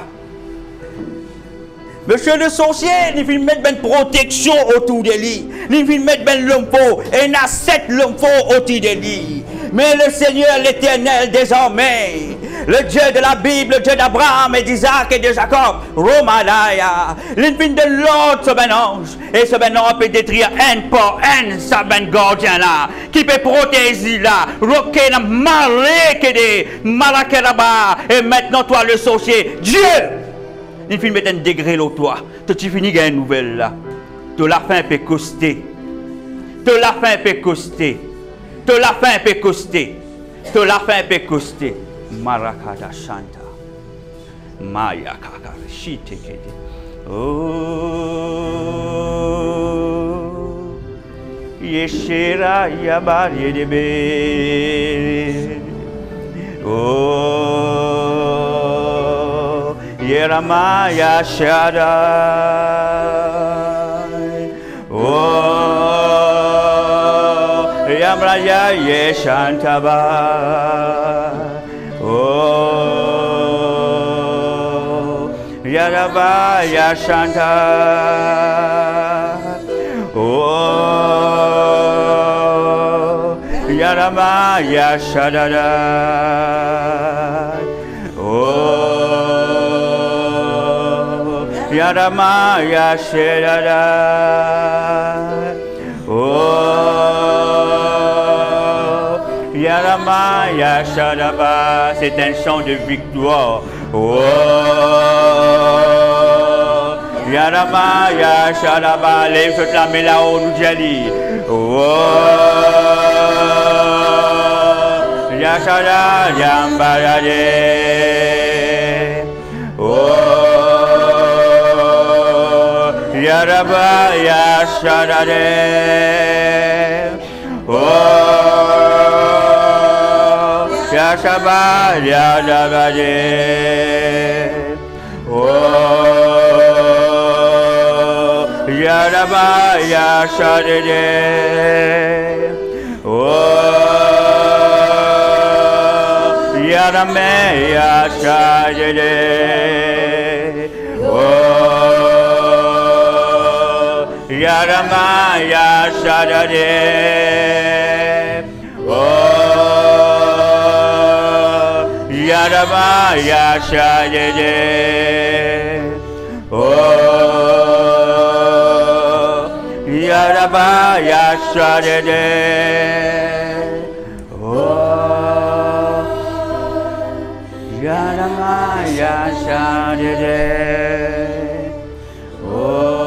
Speaker 4: Monsieur le sorcier, il faut mettre une protection autour de lui. Il faut mettre l'homme faux. Et il y a 7 l'homme faux autour de lui. Mais le Seigneur l'Éternel désormais, le Dieu de la Bible, le Dieu d'Abraham et d'Isaac et de Jacob, Romalaya, l'infini de l'autre, ce ben ange, et ce ben ange peut détruire haine par haine, ça ben gardien là, qui peut protéger là, roquer et maintenant toi le sorcier, Dieu, il finit mettre un degré là toi, tu finis une nouvelle là, de la fin peut coster, de la fin peut coster. De la fin peut coster. De la fin peut coster. Marakada Shanta. Maya Kakar. Shitekede. Oh, Yeshira Yabari Debe. Oh, Yeramaya Shaddai. Oh, Yamraya Yeshantaba. Oh, Yaraba Yashanta. Oh, Yarama Yashadada. Oh, Yarama Yashadada. Oh, Yarama Yashadaba. C'est un chant de victoire. Oh, Yarama Yashadaba. Lève toute la main là-haut, nous jali. Oh, Yashada Yambarade. Oh, Yaraba Yashadade. Oh, Yashaba Yadabade. Oh, Yaraba Yashadade. Oh, Yarame Yashadade. Oh, Yarama Yashadade. Oh, Yarama Yashadade. Oh, Yarama Yashadade. Oh, Yarama Yashadade. Oh,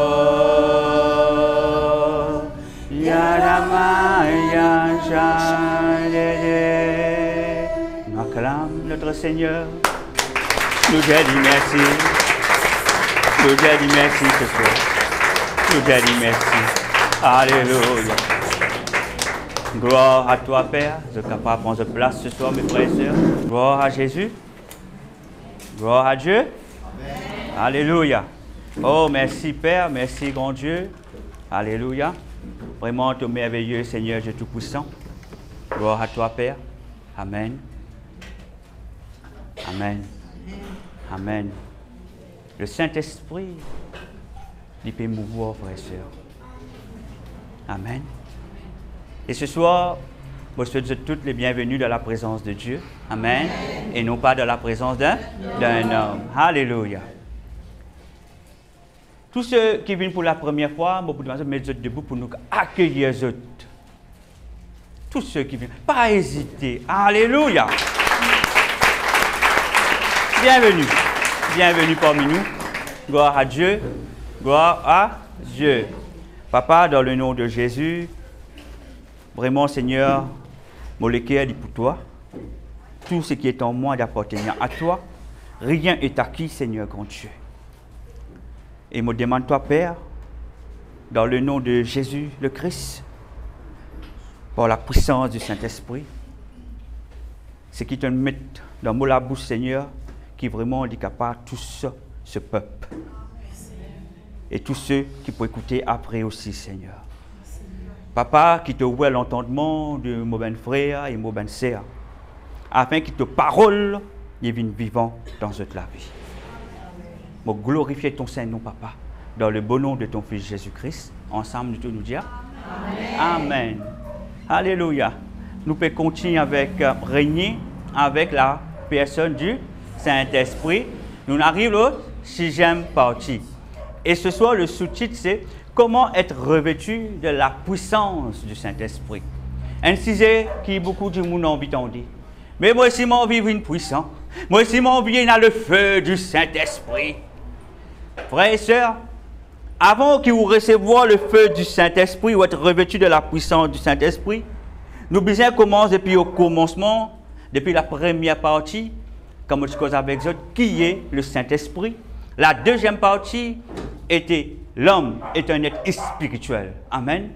Speaker 4: Yarama Yashadade. Nous acclamons notre Seigneur. Nous te dis merci. Nous te dis merci ce soir. Nous te dis merci. Alléluia. Gloire à toi, Père. Je suis capable de prendre place ce soir, mes frères et sœurs. Gloire à Jésus. Gloire à Dieu. Amen. Alléluia. Oh, merci, Père. Merci, grand Dieu. Alléluia. Vraiment, ton merveilleux Seigneur, Dieu Tout-Puissant. Gloire à toi, Père. Amen. Amen. Amen. Le Saint-Esprit, il peut mouvoir, frères et sœurs. Amen. Et ce soir, je souhaite toutes les bienvenus dans la présence de Dieu. Amen. Et non pas dans la présence d'un homme. Alléluia. Tous ceux qui viennent pour la première fois, je vous demande de mettre debout pour nous accueillir les autres. Tous ceux qui viennent, pas hésiter. Alléluia. Bienvenue. Bienvenue parmi nous. Gloire à Dieu. Gloire à Dieu. Papa, dans le nom de Jésus, vraiment, Seigneur, mon cœur dit pour toi. Tout ce qui est en moi d'appartenir à toi. Rien est acquis, Seigneur, grand Dieu. Et me demande-toi, Père, dans le nom de Jésus le Christ, par la puissance du Saint-Esprit, ce qui te met dans la bouche, Seigneur, qui vraiment est capable tout ça, ce peuple. Et tous ceux qui peuvent écouter après aussi, Seigneur. Papa, qui te ouvre l'entendement de mon ben frère et mon ben sœur, afin que tes paroles deviennent vivantes dans toute la vie. Je glorifie ton Saint-Nom, Papa, dans le beau nom de ton Fils Jésus-Christ. Ensemble, nous te nous dire Amen. Amen. Alléluia. Nous pouvons continuer avec régner avec la personne du Saint-Esprit. Nous arrivons au 6e partie. Et ce soir, le sous-titre, c'est comment être revêtu de la puissance du Saint-Esprit. Un sujet qui beaucoup de monde ont envie d'entendre. Mais moi aussi, j'ai envie d'une puissance. Moi aussi, j'ai envie dans le feu du Saint-Esprit. Frères et sœurs, avant que vous receviez le feu du Saint-Esprit ou être revêtu de la puissance du Saint-Esprit, nous besoin commencer depuis au commencement, depuis la première partie, comme je cause avec vous, qui est le Saint-Esprit. La deuxième partie, l'homme est un être spirituel. Amen.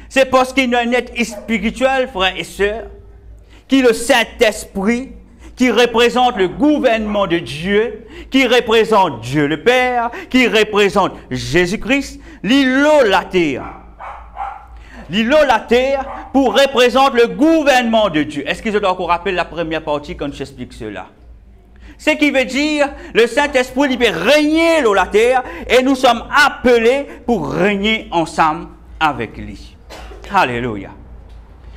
Speaker 4: C'est parce qu'il est un être spirituel, frères et sœurs, qui est le Saint-Esprit, qui représente le gouvernement de Dieu, qui représente Dieu le Père, qui représente Jésus-Christ, l'îlot la terre. L'îlot la terre pour représenter le gouvernement de Dieu. Est-ce que je dois encore rappeler la première partie quand j'explique cela? Ce qui veut dire, le Saint-Esprit il peut régner sur la terre et nous sommes appelés pour régner ensemble avec lui. Alléluia.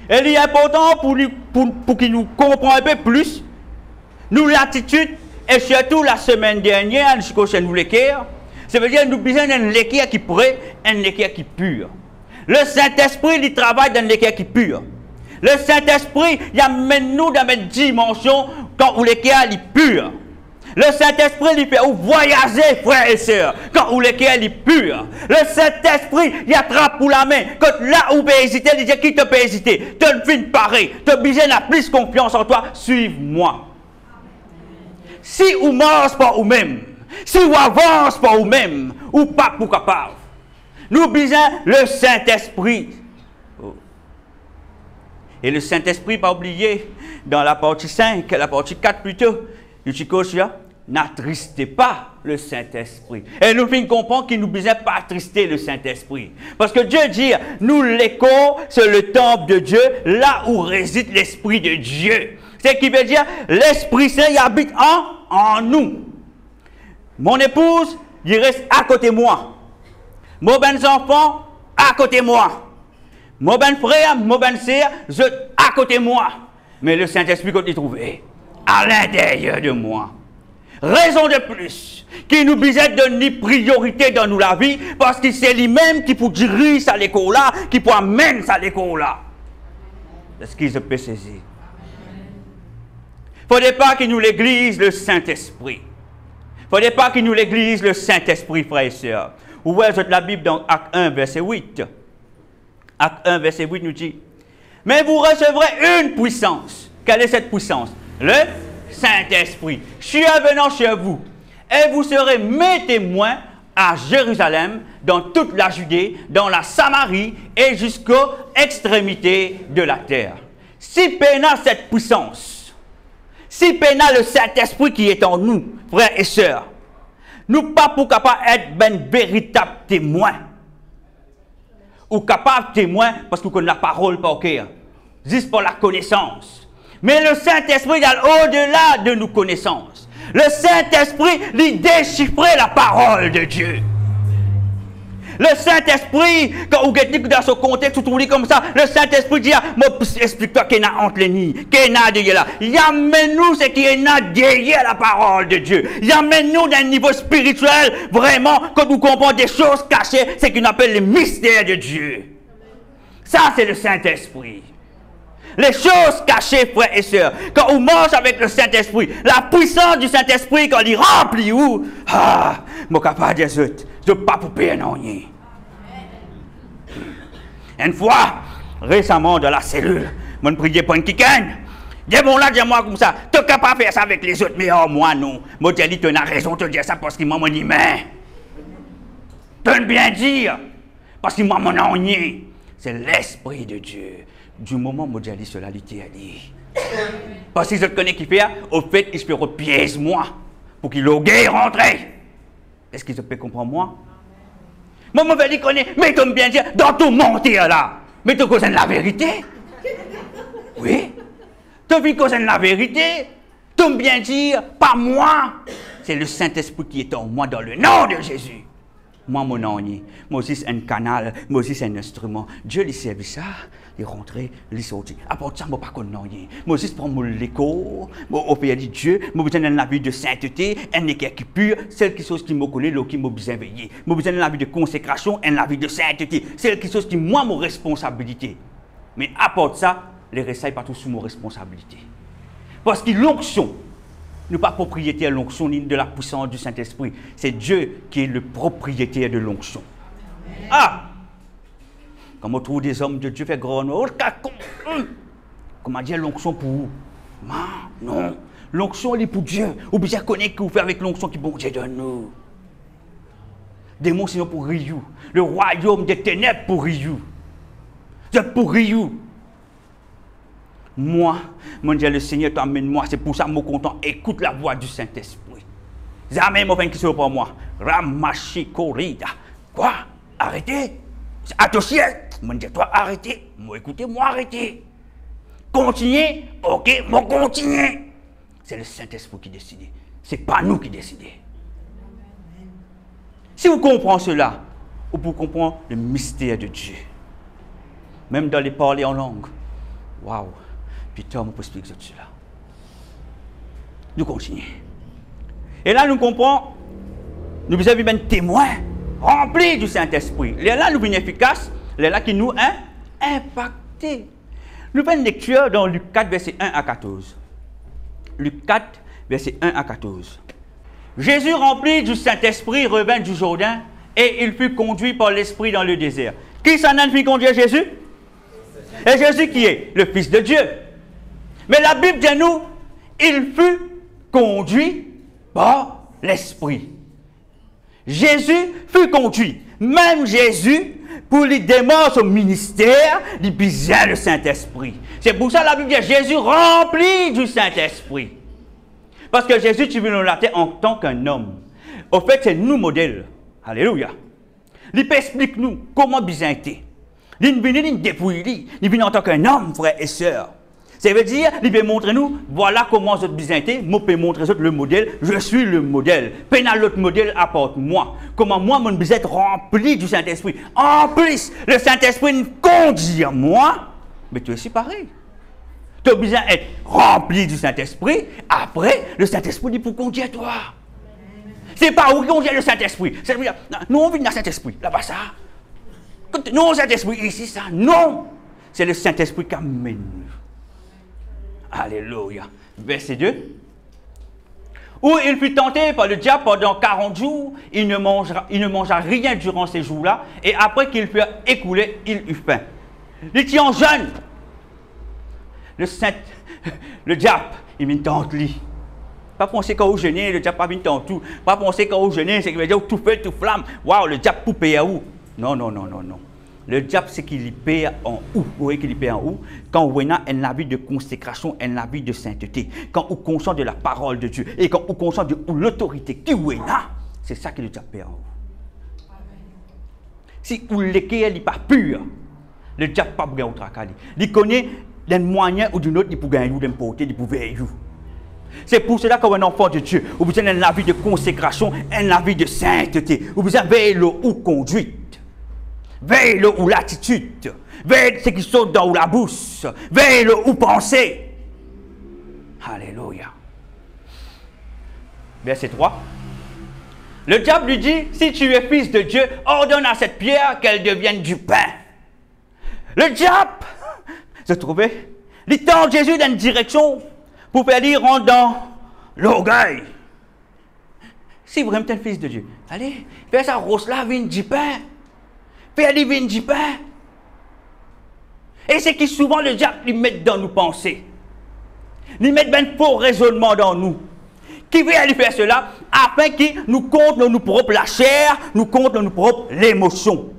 Speaker 4: Et il est important pour qu'il nous comprenne un peu plus, nous l'attitude, et surtout la semaine dernière, jusqu'au nous l'équerre, ça veut dire que nous avons besoin d'un équerre qui pourrait, un équerre qui pur. Le Saint-Esprit, il travaille dans l'équerre qui pur. Le Saint-Esprit, il amène nous dans une dimension quand l'équerre est pur. Le Saint-Esprit, il fait voyager, frères et sœurs, quand l'équerre est pur. Le Saint-Esprit, il attrape pour la main. Quand là où tu peux hésiter, il dit qui te peut hésiter. Tu ne finis pas pareil. Tu as besoin de plus confiance en toi. Suive-moi. Si ou marche par vous-même, si ou avance par vous-même, ou pas pour capable. Nous besoin le Saint-Esprit. Et le Saint-Esprit, pas oublier, dans la partie 5, la partie 4 plutôt, il dit n'attristez pas le Saint-Esprit. Et nous finissons comprendre qu'il nous besoin pas attrister le Saint-Esprit. Parce que Dieu dit, nous l'écho, c'est le temple de Dieu, là où réside l'Esprit de Dieu. Ce qui veut dire, l'Esprit Saint, il habite en nous. Mon épouse, il reste à côté de moi. Mon ben enfant, à côté de moi. Mon ben frère, mon ben sœur, à côté de moi. Mais le Saint-Esprit, quand il trouve, à l'intérieur de moi. Raison de plus, qui nous besoin de donner priorité dans nous la vie, parce que c'est lui-même qui peut diriger ça l'école là, qui peut amener ça l'école là. Est-ce qu'il se peut saisir? Il ne faudrait pas qu'il nous l'église le Saint-Esprit. Il ne faudrait pas qu'il nous l'église le Saint-Esprit, frères et sœurs. Ouvrez la Bible dans Acte 1, verset 8. Acte 1, verset 8 nous dit, mais vous recevrez une puissance. Quelle est cette puissance? Le Saint-Esprit. Je suis venant chez vous, et vous serez mes témoins à Jérusalem, dans toute la Judée, dans la Samarie, et jusqu'aux extrémités de la terre. Si pénal cette puissance, si pénal le Saint-Esprit qui est en nous, frères et sœurs, nous pas pour capable être ben véritable témoin, ou capable témoin parce qu'on connaît la parole par cœur, juste pour la connaissance. Mais le Saint-Esprit est au-delà de nos connaissances. Le Saint-Esprit, il déchiffrait la parole de Dieu. Le Saint-Esprit, quand vous êtes dans ce contexte, vous trouvez comme ça, le Saint-Esprit dit, explique-toi qu'il y a entre les nids, qu'il y a derrière là. Il amène nous ce qui est derrière la parole de Dieu. Il amène nous d'un niveau spirituel, vraiment, quand vous comprenez des choses cachées, c'est qu'on appelle les mystères de Dieu. Ça, c'est le Saint-Esprit. Les choses cachées, frères et sœurs, quand on mange avec le Saint-Esprit, la puissance du Saint-Esprit, quand il remplit où, mon capable des autres, je ne peux pas payer non rien. Une fois, récemment, dans la cellule, mon prière pour une kikane, dis-moi là, dis-moi comme ça, tu es capable de faire ça avec les autres, mais moi non. Moi, je dis, tu as raison de dire ça parce qu'il m'a mon humain. Tu veux bien dire, parce qu'il m'a mon rien. C'est l'Esprit de Dieu. Du moment où je dis cela, il dit. Parce que je connais qui fait, au fait, il se peut piège moi pour qu'il ait rentré. Est-ce qu'il se peut comprendre moi? Moi, je vais dire, mais tu me bien dire, dans tout mentir là, mais tu connais la vérité? Oui. Tu veux connaître la vérité? Tu me bien dire, pas moi. C'est le Saint-Esprit qui est en moi dans le nom de Jésus. Moi, mon ennui. Moi aussi, c'est un canal. Moi aussi, c'est un instrument. Dieu lui servi ça. Il est rentré, il est sorti. Après ça, je ne sais pas qu'on n'a rien. Moi aussi, je prends l'écho. Au pays de Dieu. Moi, besoin d'un vie de sainteté. Un équerre qui pur. C'est quelque chose qui me connaît, qui m'a besoin de veiller. Moi, besoin d'un vie de consécration. Un vie de sainteté. C'est quelque chose qui, moi, mon responsabilité. Mais à part ça, les restes pas tous sous mon responsabilité. Parce que l'onction, nous pas propriétaire de l'onction ni de la puissance du Saint-Esprit. C'est Dieu qui est le propriétaire de l'onction. Ah! Quand on trouve des hommes de Dieu fait grand, comment dire l'onction pour vous? Non. L'onction elle est pour Dieu. Ou bien connaître que vous faites avec l'onction qui bon Dieu donne nous. Démon, sinon pour Riyou. Le royaume des ténèbres pour Riyou. C'est pour Riyou. Moi, mon Dieu, le Seigneur t'emmène-moi. C'est pour ça que je suis content. Écoute la voix du Saint-Esprit. Jamais mon qui sont pour moi. Ramachi corrida. Quoi? Arrêtez. Attention. Mon Dieu, toi, arrêtez. Moi, écoutez, moi, arrêtez. Continuez. Ok, moi, continuez. C'est le Saint-Esprit qui décide. Ce n'est pas nous qui décidons. Si vous comprenez cela, vous pouvez comprendre le mystère de Dieu. Même dans les parler en langue. Waouh! Peter me peut expliquer cela. Nous continuons. Et là, nous comprenons, nous avons un témoin rempli du Saint-Esprit. Les là, nous sommes efficaces, les là qui nous impactés. Nous faisons une lecture dans Luc 4, verset 1 à 14. Luc 4, verset 1 à 14. Jésus, rempli du Saint-Esprit, revint du Jourdain et il fut conduit par l'Esprit dans le désert. Qui s'en a fait conduire Jésus? Et Jésus qui est le Fils de Dieu. Mais la Bible dit nous, il fut conduit par l'Esprit. Jésus fut conduit. Même Jésus, pour lui démarrer son ministère, il bisait le Saint-Esprit. C'est pour ça que la Bible dit Jésus rempli du Saint-Esprit. Parce que Jésus, tu veux nous la terre en tant qu'un homme. Au fait, c'est nous modèle. Alléluia. Il explique nous comment bien était. Il vient nous dépouiller. Il vient en tant qu'un homme, frère et sœur. Ça veut dire, il veut montrer nous, voilà comment je bien été. Moi, je peux montrer le modèle. Je suis le modèle. Pénal l'autre modèle apporte moi. Comment moi, mon bien être rempli du Saint-Esprit. En plus, le Saint-Esprit nous conduit moi. Mais tu es aussi pareil. Tu as besoin d'être rempli du Saint-Esprit. Après, le Saint-Esprit dit pour conduire toi. C'est pas où conduire le Saint-Esprit. Nous, on vit dans le Saint-Esprit. Là-bas, ça. Non, le Saint-Esprit, ici, ça. Non. C'est le Saint-Esprit qui amène. Alléluia. Verset 2. Où il fut tenté par le diable pendant 40 jours. Il ne mangea rien durant ces jours-là. Et après qu'il fut écoulé, il eut faim. Il était en jeûne. Le diable, il vient tenter lui. Pas penser quand vous jeûnez, le diable pas vient tenter tout. Pas penser quand vous jeûnez, c'est qu'il veut dire tout feu, tout flamme. Waouh, le diable pour payer à où? Non, non, non, non, non. Le diable, c'est qu'il y paye en où? Vous voyez qu'il y paye en où? Quand vous avez un vie de consécration, un vie de sainteté. Quand vous conscient de la parole de Dieu. Et quand vous conscient de l'autorité qui vous est là, c'est ça que le diable paye en où. Si vous l'équerrez, il n'est pas pur. Le diable n'a pas besoin de travail. Il connaît d'un moyen ou d'une autre, il peut gagner, il peut porter, il peut veiller. C'est pour cela qu'un enfant de Dieu, vous avez un vie de consécration, un vie de sainteté. Vous avez le ou conduite. Veille le ou l'attitude. Veille ce qui saute dans la bouche. Veille le ou penser. Alléluia. Verset 3. Le diable lui dit, si tu es fils de Dieu, ordonne à cette pierre qu'elle devienne du pain. Le diable se trouvait, il tend Jésus dans une direction pour faire lui rentrer dans l'orgueil. Si vraiment tu es fils de Dieu, allez, fais ça rose là, vigne du pain. Fais lui vigne du pain. Et c'est qui souvent le diable lui met dans nos pensées. Il met un faux raisonnement dans nous. Qui veut aller faire cela afin qu'il nous compte nos propres la chair, nous compte nos propres l'émotion.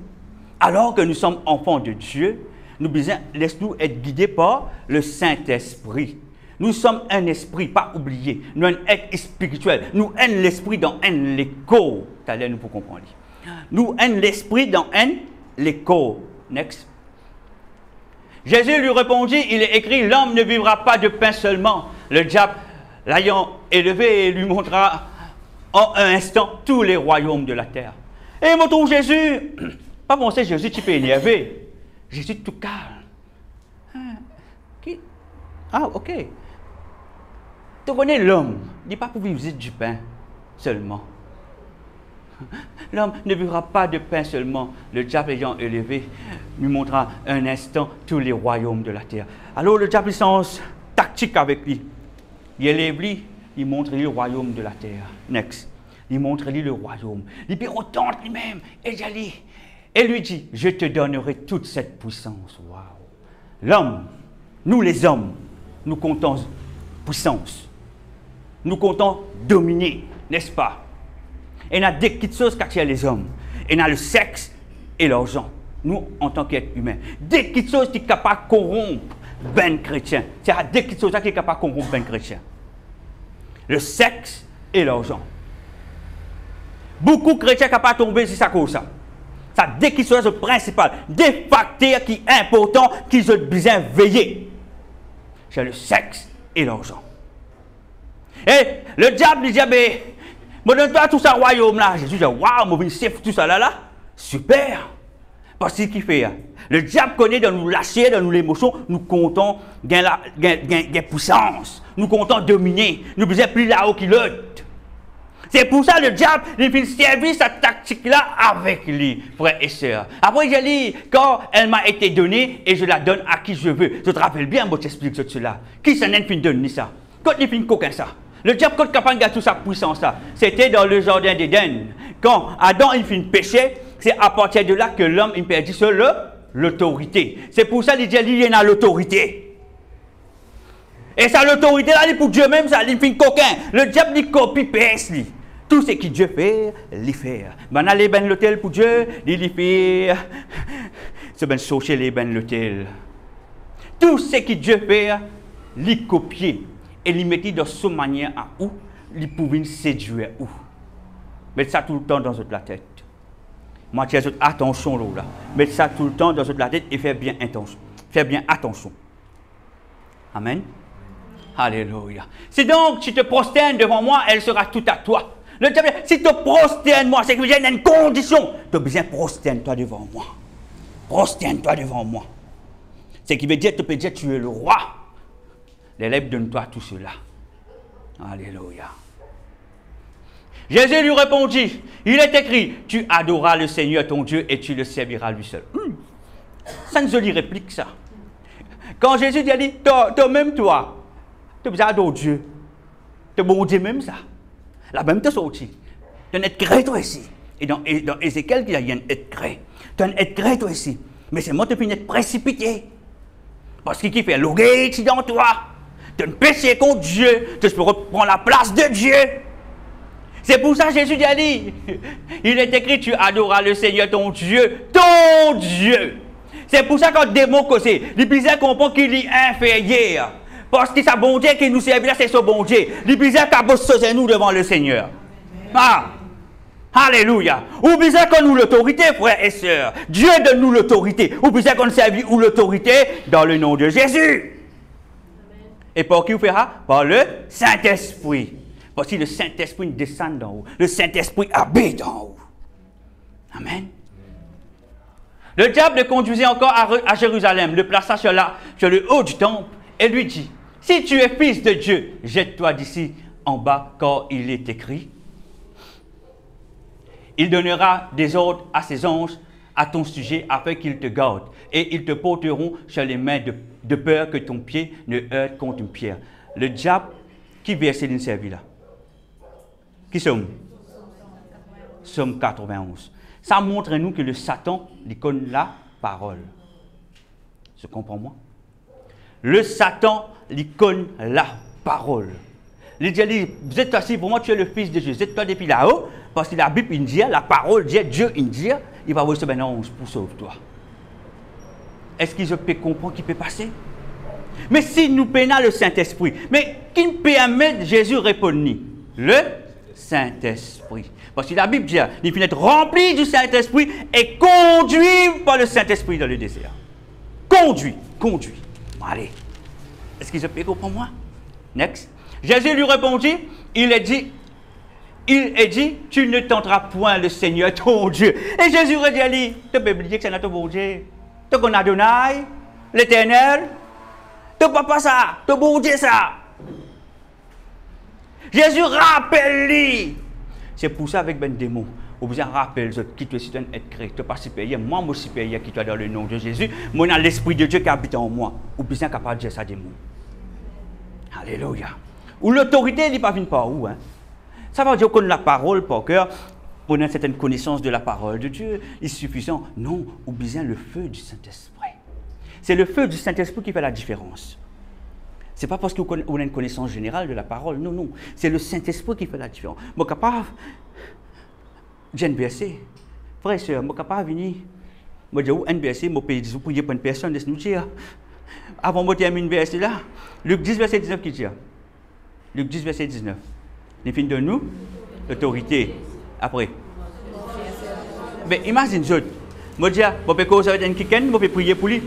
Speaker 4: Alors que nous sommes enfants de Dieu, nous laisse-nous être guidés par le Saint-Esprit. Nous sommes un esprit, pas oublié. Nous sommes un être spirituel. Nous sommes l'esprit dans un l'écho. T'allais nous pour comprendre. Nous sommes l'esprit dans un l'écho. Next. Jésus lui répondit, il est écrit, l'homme ne vivra pas de pain seulement. Le diable, l'ayant élevé, lui montrera en un instant tous les royaumes de la terre. Et mon tour Jésus, pas penser Jésus, tu peux énerver. Jésus tout calme. Ah, ok. Tu connais l'homme, il n'est pas pour vivre du pain seulement. L'homme ne vivra pas de pain seulement. Le diable ayant élevé, lui montrera un instant tous les royaumes de la terre. Alors le diable sens tactique avec lui. Il élève lui, il montre lui le royaume de la terre. Next. Il montre lui le royaume. Il peut retenter lui-même et lui dit, je te donnerai toute cette puissance. Wow. L'homme, nous les hommes, nous comptons puissance. Nous comptons dominer, n'est-ce pas? Et il y a des petites choses qu'a les hommes. Et dans le sexe et l'argent. Nous, en tant qu'être humain. Dès qu'il y a quelque chose qui est capable de corrompre ben chrétien. C'est dès qu'il y a quelque chose qui est capable de corrompre ben chrétien. Le sexe et l'argent. Beaucoup de chrétiens sont capables de tomber sur ça comme ça. Ça dès qu'il y a le principal. Des facteurs qui sont importants, qu'ils ont besoin de veiller. C'est le sexe et l'argent. Et le diable lui dit, mais, moi donne-toi tout ça royaume là. Jésus dit, waouh, moi je sais tout ça là. Super. Parce qu'il fait. Le diable connaît dans nous lâcher, dans nous l'émotion, nous comptons gagner puissance. Nous comptons dominer. Nous besoin plus là-haut qu'il l'autre. C'est pour ça que le diable, il fait servir cette tactique-là avec lui, frères et sœurs. Après, j'ai dit, quand elle m'a été donnée, et je la donne à qui je veux. Je te rappelle bien, moi, je t'explique cela. Qui s'en est fin donner ça? Quand il fait coquin ça? Le diable, quand il est capable de garder toute sa puissance-là, c'était dans le jardin d'Éden. Quand Adam, il fait péché, c'est à partir de là que l'homme, il perdit l'autorité. C'est pour ça qu'il dit, il y a l'autorité. Et ça, l'autorité, là, pour Dieu même, ça, il fait coquin. Le diable, il copie-paste. Tout ce que Dieu fait, il fait. Ben, aller ben l'hôtel pour Dieu, il fait. C'est ben chercher les ben l'hôtel. Tout ce que Dieu fait, il copie. Et il met dans son manière à où, il pouvait séduire où. Mettez ça tout le temps dans la tête. Moi, j'ai attention là. Mettez ça tout le temps dans la tête et faites bien attention. Faites bien attention. Amen. Alléluia. Si donc tu te prosternes devant moi, elle sera tout à toi. Le diable, si tu te prosternes moi, c'est que j'ai une condition. Tu as besoin de prosterne-toi devant moi. Prosterne-toi devant moi. C'est qui veut dire, tu peux dire, tu es le roi. L'élève, donne-toi tout cela. Alléluia. Jésus lui répondit, il est écrit, tu adoreras le Seigneur ton Dieu et tu le serviras lui seul. C'est une jolie réplique ça. Quand Jésus dit, toi-même toi, tu as besoin d'adorer Dieu. Tu as bon Dieu même ça. La même te sorti. Tu as un être créé toi ici. Et dans Ézéchiel, il y a un être créé. Tu as un être créé toi ici. Mais c'est moi qui finis être précipité. Parce qu'il fait l'orgueil dans toi. Tu as un péché contre Dieu. Tu peux reprendre la place de Dieu. C'est pour ça que Jésus dit, il est écrit, tu adoreras le Seigneur ton Dieu. Ton Dieu. C'est pour ça que le démon causé, les bizarres comprennent qu'il est inférieur. Parce que sa bon Dieu qui nous sert là, c'est son bon Dieu. Les bizarres qui bossent nous devant le Seigneur. Ah! Alléluia. Ou bizarre qu'on nous l'autorité, frères et sœurs. Dieu donne nous l'autorité. Ou bizarre qu'on servi ou l'autorité dans le nom de Jésus. Et par qui vous fera? Par le Saint-Esprit. Parce que le Saint-Esprit descend d'en haut. Le Saint-Esprit habite d'en haut. Amen. Le diable le conduisait encore à Jérusalem, le plaça sur le haut du temple et lui dit, si tu es fils de Dieu, jette-toi d'ici en bas, car il est écrit. Il donnera des ordres à ses anges à ton sujet afin qu'ils te gardent et ils te porteront sur les mains de peur que ton pied ne heurte contre une pierre. Le diable, qui verset d'une servie là? Qui sommes? Somme 91. Ça montre à nous que le Satan, il connaît la parole. Tu comprends moi? Le Satan, il connaît la parole. Il dit, vous êtes assis, pour moi tu es le fils de Dieu. Vous êtes toi depuis là-haut, parce que la Bible, il dit, la parole dit, Dieu, il dit, il va recevoir un ange pour sauver toi. Est-ce qu'il peut comprendre qu'il peut passer? Mais si nous peinons le Saint-Esprit, mais qui permet Jésus répondre? Le Saint-Esprit. Parce que la Bible dit, il faut être rempli du Saint-Esprit et conduit par le Saint-Esprit dans le désert. Conduit. Allez. Est-ce que je peux comprendre moi? Next. Jésus lui répondit, il est dit, tu ne tenteras point le Seigneur ton Dieu. Et Jésus a dit, tu peux oublier que c'est notre bon Dieu. Tu connais Adonai, l'Éternel. Tu ne peux pas ça. Tu bon Dieu ça. Jésus rappelle-lui. C'est pour ça avec ben démon. Vous besoin rappelle qui tu es si tu es créé. Tu n'es pas supérieur. Moi, je suis supérieur qui tu es dans le nom de Jésus. Moi, dans l'Esprit de Dieu qui habite en moi. Vous besoin capable de dire ça démon. Alléluia. Ou l'autorité, elle n'est pas venue par où? Hein? Ça veut dire qu'on a la parole par cœur. Pour une certaine connaissance de la parole de Dieu. Il est suffisant. Non, ou besoin le feu du Saint-Esprit. C'est le feu du Saint-Esprit qui fait la différence. Ce n'est pas parce qu'on a une connaissance générale de la parole. Non, non. C'est le Saint-Esprit qui fait la différence. Moi, capable, j'ai un verset. frère et soeur, je ne peux pas venir. Je dis, un verset, je peux dire pour une personne, laisse-nous dire. Avant de terminer le verset là, Luc 10, verset 19 qui dit. Luc 10, verset 19. Il finit de nous l'autorité. Après. Mais imagine, je dis, je peux causer avec un quelqu'un, je peux prier pour lui.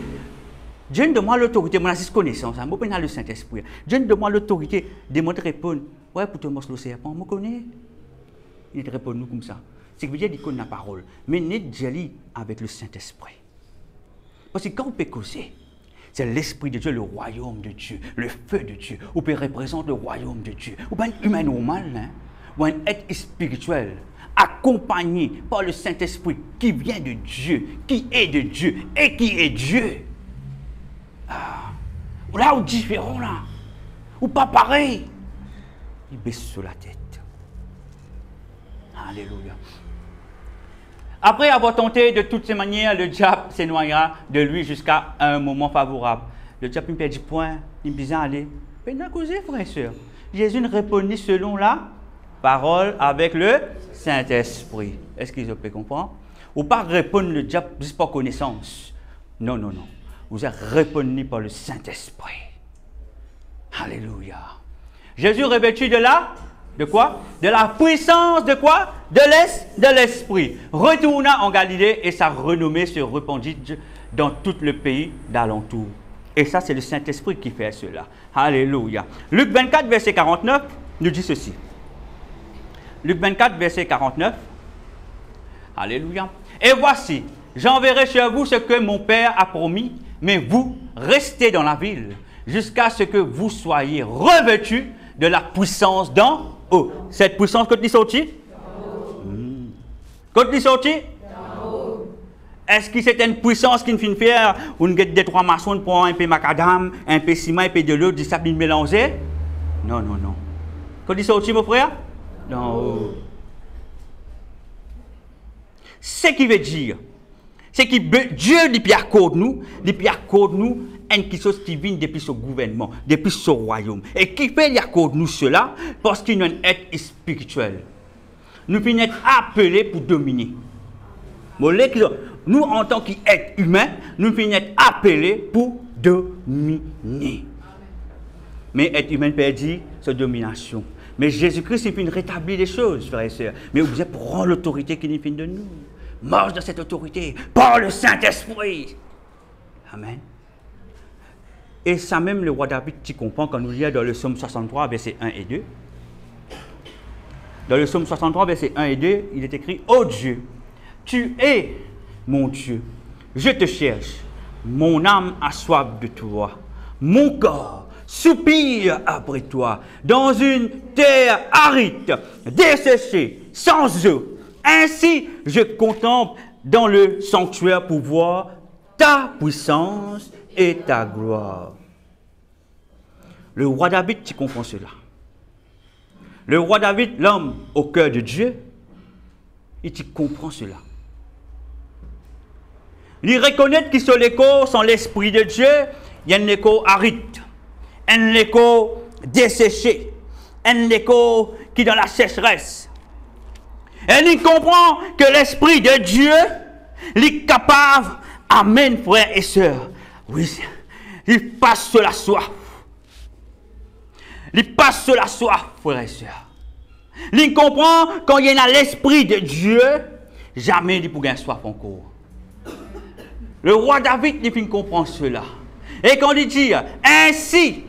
Speaker 4: Dieu ne demande l'autorité, mon assise connaissance, je peux le Saint-Esprit. Dieu ne demande l'autorité de me répondre. Ouais, pour te montrer le serpent, je connais. Il te répond nous comme ça. C'est que Dieu dit qu'on a la parole. Mais n'est pas avec le Saint-Esprit. Parce que quand on peut causer, c'est l'Esprit de Dieu, le royaume de Dieu, le feu de Dieu. On peut représenter le royaume de Dieu. Ou pas un humain normal, hein? Ou un être spirituel, accompagné par le Saint-Esprit qui vient de Dieu, qui est de Dieu et qui est Dieu. Ah. Là, ou différent, là. Ou pas pareil. Il baisse sur la tête. Alléluia. Après avoir tenté de toutes ces manières, le diable s'éloigna de lui jusqu'à un moment favorable. Le diable me perd du point, il me disait aller. Mais n'a causé, frère et soeur. Jésus répondit selon la parole avec le Saint-Esprit. Est-ce qu'ils ont pu comprendre? Ou pas répondre le diable juste par connaissance. Non, non, non. Vous êtes répondu par le Saint-Esprit. Alléluia. Jésus revêtu de là. De quoi? De la puissance de quoi? De l'Esprit. Retourna en Galilée et sa renommée se répandit dans tout le pays d'alentour. Et ça, c'est le Saint-Esprit qui fait cela. Alléluia. Luc 24, verset 49, nous dit ceci. Luc 24, verset 49. Alléluia. Et voici, j'enverrai chez vous ce que mon Père a promis, mais vous, restez dans la ville, jusqu'à ce que vous soyez revêtus de la puissance d'en haut. Cette puissance, quand tu es sorti? Quand tu es sorti? Est-ce que c'est une puissance qui nous fait faire une des trois maçons pour un peu macadam, un peu ciment, un peu de l'eau, du sable mélangé? Non, non, non. Quand tu es sorti, mon frère? Non. Ce qui veut dire, c'est que Dieu, il accorde nous une chose qui vient depuis ce gouvernement, depuis ce royaume. Et qui fait accorde nous cela? Parce qu'il y a un être spirituel. Nous finissons être appelés pour dominer. Nous, en tant qu'être humain, nous finissons être appelés pour dominer. Mais être humain peut dire sa domination. Mais Jésus-Christ, il finit rétablir les choses, frères et sœurs. Mais vous êtes prendre l'autorité qui finit de nous. Marche dans cette autorité par le Saint-Esprit. Amen. Et ça même le roi David, tu comprends quand nous lisons dans le psaume 63, versets 1 et 2. Dans le psaume 63, versets 1 et 2, il est écrit: ô Dieu, tu es mon Dieu, je te cherche, mon âme a soif de toi, mon corps soupire après toi, dans une terre aride, desséchée, sans eau. Ainsi, je contemple dans le sanctuaire pour voir ta puissance et ta gloire. Le roi David, tu comprends cela. Le roi David, l'homme au cœur de Dieu, et tu comprends cela. Il reconnaît que sur l'écho, sans l'Esprit de Dieu, il y a un écho aride, un écho desséché, un écho qui est dans la sécheresse. Et il comprend que l'Esprit de Dieu est capable, amen, frères et sœurs. Oui, il passe sur la soif. Il passe sur la soif, frères et sœurs. Il comprend quand il y a l'Esprit de Dieu, jamais il pourra soif encore. Le roi David, il comprend cela. Et quand il dit ainsi,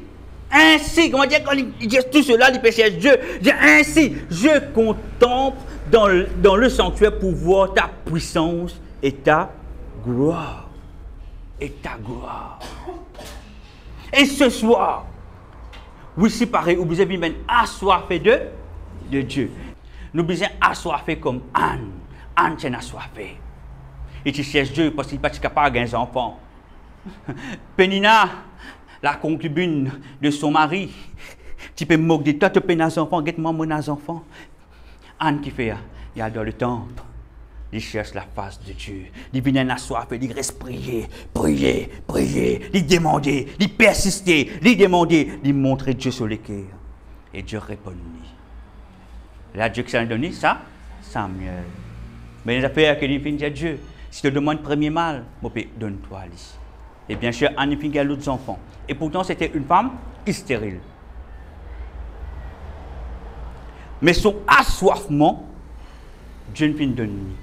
Speaker 4: comment dire, quand il dit tout cela, il peut chercher Dieu. Il dit ainsi, je contemple dans le sanctuaire pour voir ta puissance et ta gloire. Et ta gloire. Et ce soir, oui, c'est pareil, vous avez même assoiffé de Dieu. Nous devons assoiffé comme Anne. Anne est assoiffée. Et tu cherches Dieu parce qu'il n'est pas capable d'avoir des enfants. Pénina, la concubine de son mari, tu peux me moquer de toi, tu peux des enfants, guette-moi mon enfant. Anne qui fait, il y a dans le temple, il cherche la face de Dieu. Il vient assoiffé, il reste prier, il demander, il persister, il demander, il montrer Dieu sur le cœur. Et Dieu répond. Là, Dieu qui s'est donné ça, Samuel. Mais les affaires que nous finissons Dieu, si tu demandes premier mal, donne-toi lui. Et bien sûr, Annie a d'autres enfants. Et pourtant, c'était une femme stérile. Mais son assoiffement, Dieu ne finit de donner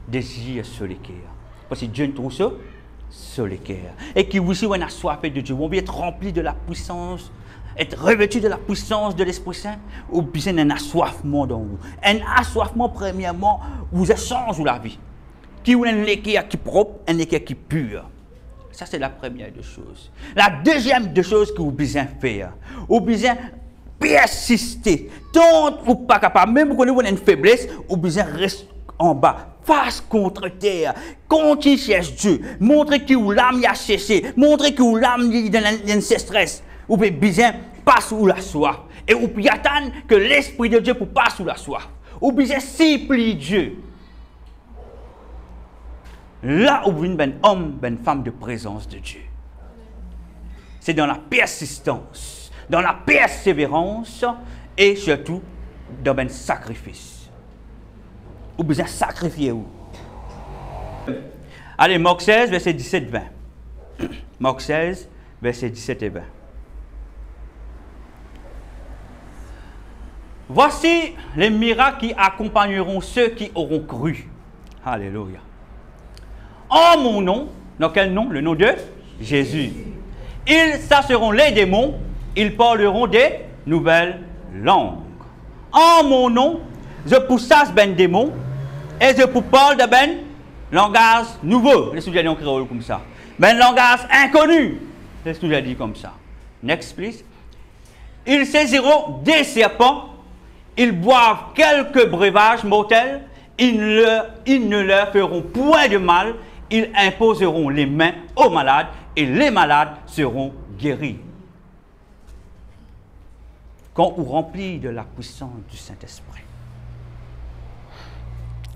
Speaker 4: désir sur les cœurs. Parce que Dieu ne trouve ça sur les cœurs. Et qui aussi, on a assoiffé de Dieu, on veut être rempli de la puissance, être revêtu de la puissance de l'Esprit Saint, ou bien un assoiffement dans vous. Un assoiffement, premièrement, vous change la vie. Qui ou un équerre qui est propre, un équerre qui est pur. Ça, c'est la première des choses. La deuxième des choses que vous besoin faire, vous besoin persister. Tant ou pas capable, même quand vous avez une faiblesse, vous besoin rester en bas, face contre terre. Continue chercher Dieu. Montrez que vous l'âme y a cessé. Montrez que vous l'âme y a un stress. Vous pouvez besoin pas sous la soif. Et vous pouvez attendre que l'Esprit de Dieu pour pas sous la soif. Vous besoin supplier Dieu. Là où vous êtes un homme, une femme de présence de Dieu. C'est dans la persistance, dans la persévérance et surtout dans un sacrifice. Vous besoin sacrifier vous. Allez, Marc 16, verset 17-20. Marc 16, verset 17 et 20. Voici les miracles qui accompagneront ceux qui auront cru. Alléluia. En mon nom, dans quel nom? Le nom de Jésus. Ils chasseront les démons, ils parleront des nouvelles langues. En mon nom, je pourchasse ben démons et je vous parle de ben langage nouveau. Les sujets en créole comme ça. Ben langage inconnu. Les sujets dit comme ça. Next, please. Ils saisiront des serpents, ils boivent quelques breuvages mortels, ils ne leur feront point de mal. Ils imposeront les mains aux malades et les malades seront guéris. Quand vous remplis de la puissance du Saint-Esprit,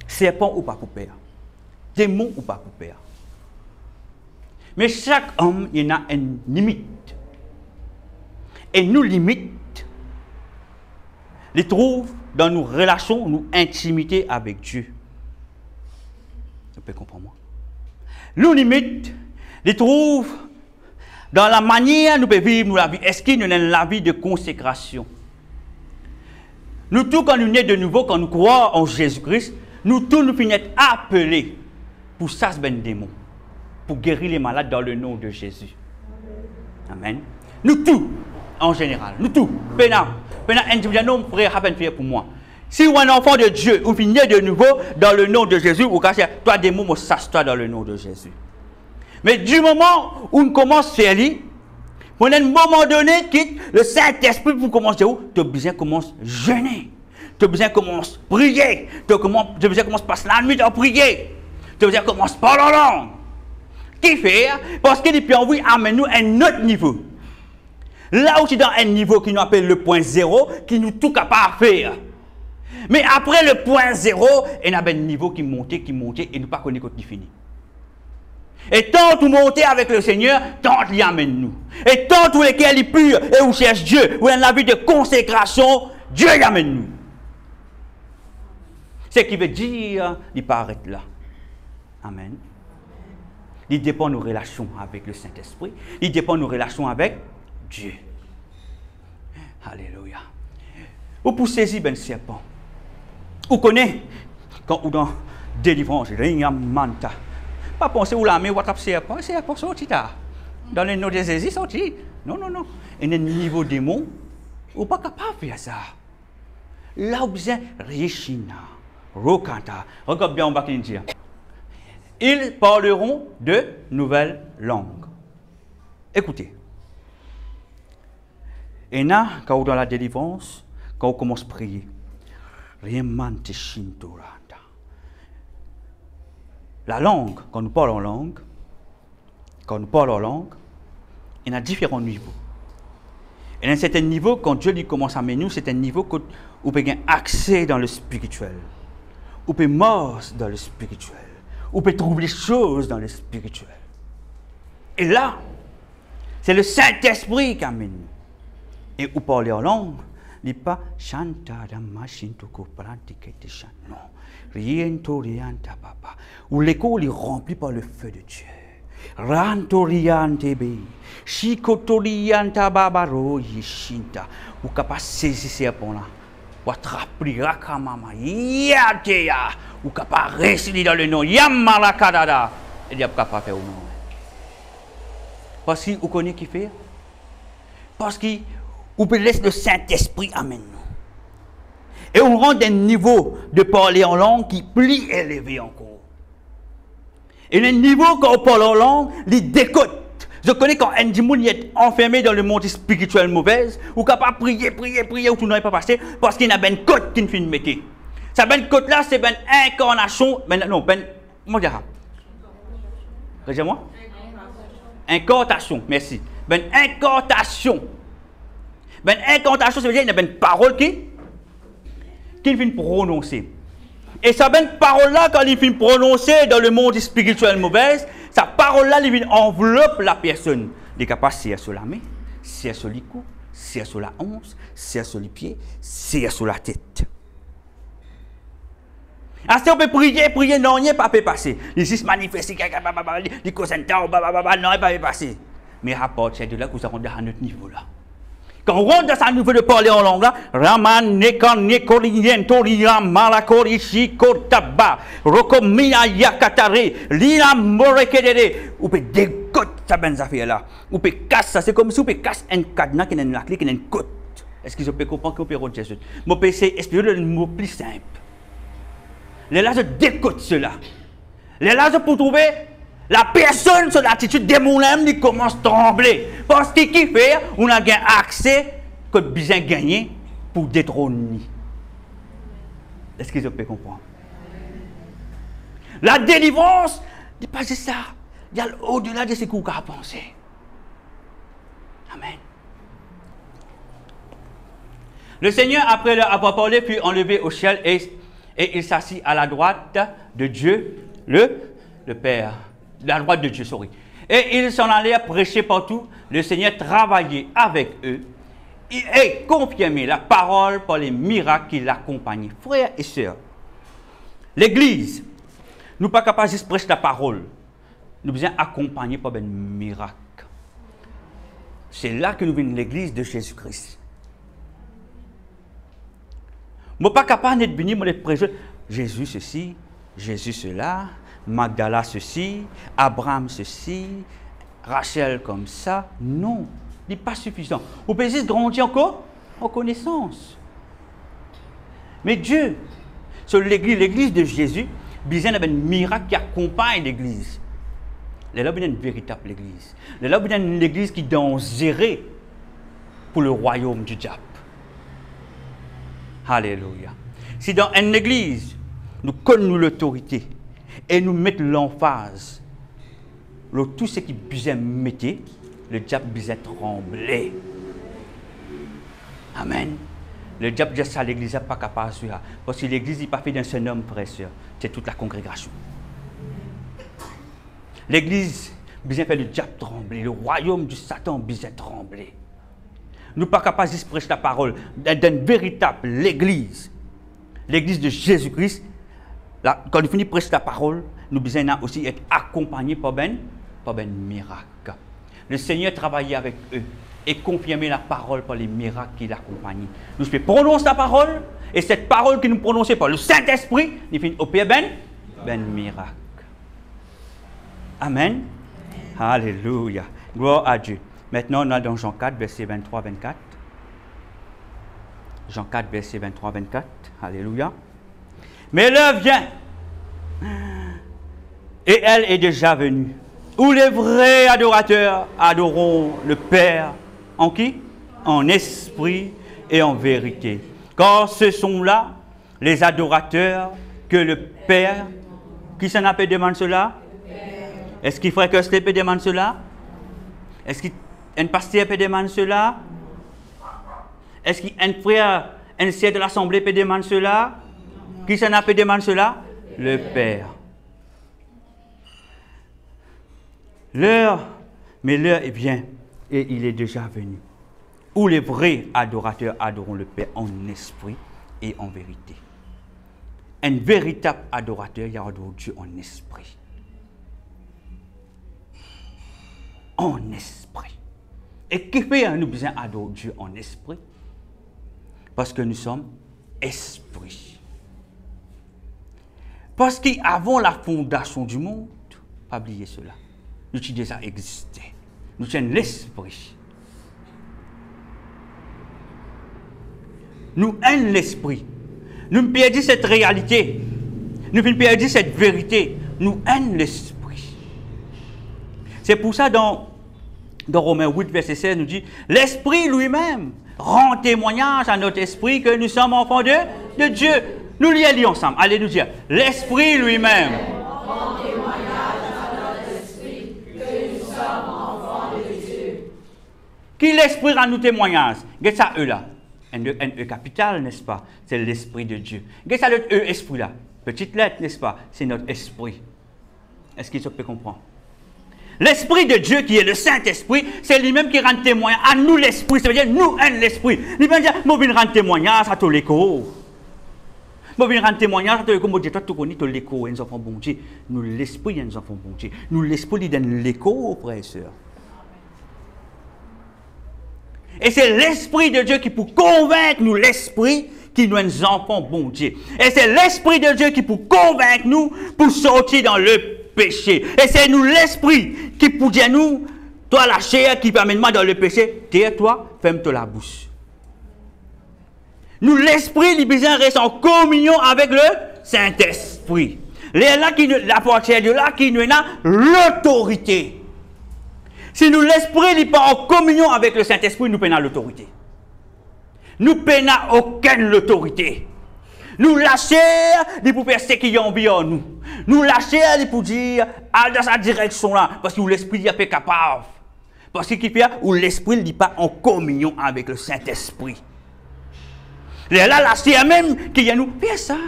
Speaker 4: serpent ou pas pour père, démon ou pas pour père. Mais chaque homme, il y a une limite. Et nos limites, les trouvent dans nos relations, nos intimités avec Dieu. Vous pouvez comprendre moi? Nos limites, les trouvent dans la manière dont nous pouvons vivre la vie. Est-ce qu'il y a la vie de consécration? Nous tous, quand nous naissons de nouveau, quand nous croyons en Jésus-Christ, nous tous nous finissons appelés pour chasser les démons, pour guérir les malades dans le nom de Jésus. Amen. Nous tous, en général, nous tous, individuellement, nous frère, pour moi. Si vous êtes un enfant de Dieu, vous finissez de nouveau dans le nom de Jésus, vous cachez, toi démon, moi sache-toi dans le nom de Jésus. Mais du moment où on commence à faire, à un moment donné, le Saint-Esprit vous commence à tu as besoin de commencer à jeûner, tu as besoin de commencer à prier, tu as besoin de commencer à passer la nuit à prier, tu as besoin de commencer à parler en langue. Qui fait? Parce que depuis on amène-nous à un autre niveau. Là où tu es dans un niveau qui nous appelle le point zéro, qui nous tout capable de faire. Mais après le point zéro, il y a un niveau qui monte, et nous ne pas connaître quand il finit. Et tant tout monter avec le Seigneur, tant il amène nous. Et tant tous lesquels il pur et où cherche Dieu, où il y a la vie de consécration, Dieu y amène nous. Ce qui veut dire, il peut arrêter là. Amen. Il dépend de nos relations avec le Saint-Esprit. Il dépend de nos relations avec Dieu. Alléluia. Vous pouvez saisir un serpent. Vous connaissez, quand vous dans délivrance, manta. Pas penser où la main, vous avez serpent, serpent sorti là. Dans les noms de Jésus, sorti. Non, non, non. Et le niveau démon, vous n'êtes pas capable de faire ça. Là, vous besoin Richina, Rokanta. Regarde bien, on va dire. Ils parleront de nouvelles langues. Écoutez. Et là, quand vous dans la délivrance, quand vous commencez à prier, la langue, quand nous parlons en langue, il y a différents niveaux. Et à un certain niveau, quand Dieu lui commence à mener nous, c'est un niveau où vous pouvez avoir accès dans le spirituel. Vous pouvez mordre dans le spirituel. Vous pouvez trouver des choses dans le spirituel. Et là, c'est le Saint-Esprit qui amène nous. Et vous parlez en langue, n'est pas chanta da machine to pratique de chant. Non. Rien to rien ta papa. Où l'école est remplie par le feu de Dieu. Rantorian tebe. Chikotorian ta babaro yishinta. Ou capable saisir ces ponts là. Ou attraper rakamama. Yatea. Ou capable réciter dans le nom. Yamalakadada. Et diable capable faire au nom. Parce que vous connaissez qui fait. Parce que vous pouvez laisser le Saint-Esprit amène nous. Et on rend un niveau de parler en langue qui est plus élevé encore. Et le niveau quand on parle en langue, il décote. Je connais quand un démon est enfermé dans le monde spirituel mauvais, ou capable de prier, ou tout n'est pas passé, parce qu'il y a une côte qui ne finit de mettre. Cette côte là, c'est une incarnation, comment dire? Regardez-moi. Incantation, merci. Une incantation. Une incantation, ça veut dire qu'il y a une parole qui vient prononcer. Et cette parole-là, quand il vient prononcer dans le monde spirituel mauvais, sa parole-là, il vient envelopper la personne. Il est capable de serrer sur la main, serrer sur les coups, serrer sur la hanche, serrer sur les pieds, serrer sur la tête. Ainsi, on peut prier, non, il n'y a pas passer. Il se manifeste, il cause un temps, non, il n'y a pas passer. Mais rapporte, c'est de là que nous avons à notre niveau là. Quand on rentre dans ce niveau de parler en langue là, Raman, Nekan, Nekorien, Toria, Malakori, Shikotaba, Rokomina, Yakatare, Lina, Morekedere, ou peut décoter sa benz affaire là. Ou peut casser ça, c'est comme si on peut casser un cadenas qui est une clé, qui est une côte. Est-ce que je peux comprendre qu'on peut rendre Jésus? Mon peux essayer d'expliquer le mot plus simple. Les là, je décote cela. Les là, je pour trouver la personne sur l'attitude démoniaque qui commence à trembler. Parce que qui fait, on a gagné accès que besoin gagner pour détrôner. Est-ce que je peux comprendre? La délivrance, n'est pas ça. Il y a au-delà de ce qu'on a pensé. Amen. Le Seigneur, après avoir parlé, fut enlevé au ciel et il s'assit à la droite de Dieu, le Père. La droite de Dieu, sorry. Et ils s'en allaient prêcher partout. Le Seigneur travaillait avec eux et confirmait la parole par les miracles qui l'accompagnaient. Frères et sœurs, l'Église, nous ne sommes pas capables de prêcher la parole. Nous sommes accompagnés par un miracle. C'est là que nous venons l'Église de Jésus-Christ. Nous ne sommes pas capables de venir et de prêcher Jésus ceci, Jésus cela. Magdala ceci, Abraham ceci, Rachel comme ça. Non, ce n'est pas suffisant. Vous pouvez juste grandir encore en connaissance. Mais Dieu, sur l'église de Jésus, il y a un miracle qui accompagne l'église. Là, il y a une véritable église. Là, il y a une église qui est dangereux pour le royaume du diable. Alléluia. Si dans une église, nous connaissons l'autorité, et nous mettons l'emphase. Tout ce qui besoin mettre, le diable besoin trembler. Amen. Le diable dit ça, l'église n'est pas capable de faire. Parce que l'église n'est pas faite d'un seul homme, frère et sœur. C'est toute la congrégation. L'église besoin faire le diable trembler. Le royaume du Satan besoin trembler. Nous ne sommes pas capables de prêcher la parole d'une véritable église. L'église de Jésus-Christ. Là, quand nous finissons de prêcher la parole, nous devons aussi être accompagnés par un miracle. Le Seigneur travaillait avec eux et confirmait la parole par les miracles qui l'accompagnaient. Nous pouvons prononcer la parole et cette parole que nous prononçons par le Saint-Esprit, nous finissons au pied ben miracle. Amen. Alléluia. Gloire à Dieu. Maintenant, on est dans Jean 4, verset 23-24. Jean 4, verset 23-24. Alléluia. Mais l'heure vient, et elle est déjà venue, où les vrais adorateurs adoreront le Père, en qui? En esprit et en vérité. Car ce sont là les adorateurs que le Père, qui s'en appelle demande cela? Est-ce qu'il faudrait que ce peut demander cela? Est-ce qu'un pasteur peut demander cela? Est-ce qu'un frère, un siège de l'Assemblée peut demander cela? Qui s'en appelle demander cela? Le Père. Mais l'heure est bien et il est déjà venu. où les vrais adorateurs adoreront le Père en esprit et en vérité. Un véritable adorateur, il adore Dieu en esprit. En esprit. Et qui fait nous besoin d'adorer Dieu en esprit? Parce que nous sommes esprits. Parce qu'avant la fondation du monde, pas oublier cela, nous avons déjà existé. Nous sommes l'esprit. Nous aimons l'esprit. Nous perdons cette réalité. Nous perdons cette vérité. Nous aimons l'esprit. C'est pour ça dans Romains 8, verset 16, nous dit, l'esprit lui-même rend témoignage à notre esprit que nous sommes enfants de Dieu. Nous lisons ensemble. Allez nous dire, l'esprit lui-même rend témoignage à notre esprit que nous sommes enfants de Dieu. Qui l'esprit rend nous témoignage? Qu'est-ce ça eux là? Un E capital, n'est-ce pas? C'est l'esprit de Dieu. Qu'est-ce que c'est le E esprit là? Petite lettre, n'est-ce pas? C'est notre esprit. Est-ce qu'il se peut comprendre? L'esprit de Dieu qui est le Saint-Esprit, c'est lui-même qui rend témoignage à nous l'esprit. Ça veut dire nous un l'esprit. Il va dire, moi je rends témoignage à tous les l'écho. Moi je rends témoignage à tous les l'écho. Moi je dis, toi tu connais tous les l'écho, nous enfants bon Dieu. Nous l'esprit, nous enfants bon Dieu. Nous l'esprit, il donne l'écho, frères et sœurs. Et c'est l'Esprit de Dieu qui peut convaincre nous, l'Esprit, qui nous est enfants bon Dieu. Et c'est l'Esprit de Dieu qui peut convaincre nous pour sortir dans le péché. Et c'est nous l'Esprit qui peut dire nous, toi la chair qui permet moi dans le péché, tais-toi, ferme-toi la bouche. Nous l'Esprit, les besoins restent en communion avec le Saint-Esprit. Là qui la partie de là qui nous a l'autorité. Si nous l'esprit n'est pas en communion avec le Saint-Esprit, nous peinons l'autorité. Nous peinons aucune autorité. Nous la chair, il pour faire ce qui est envers nous. Nous la chair, il pour dire, à dans sa direction là, parce que l'esprit n'est pas capable. Parce qu'il fait où l'esprit n'est pas en communion avec le Saint-Esprit. Là, la chair même qui vient nous, fais ça,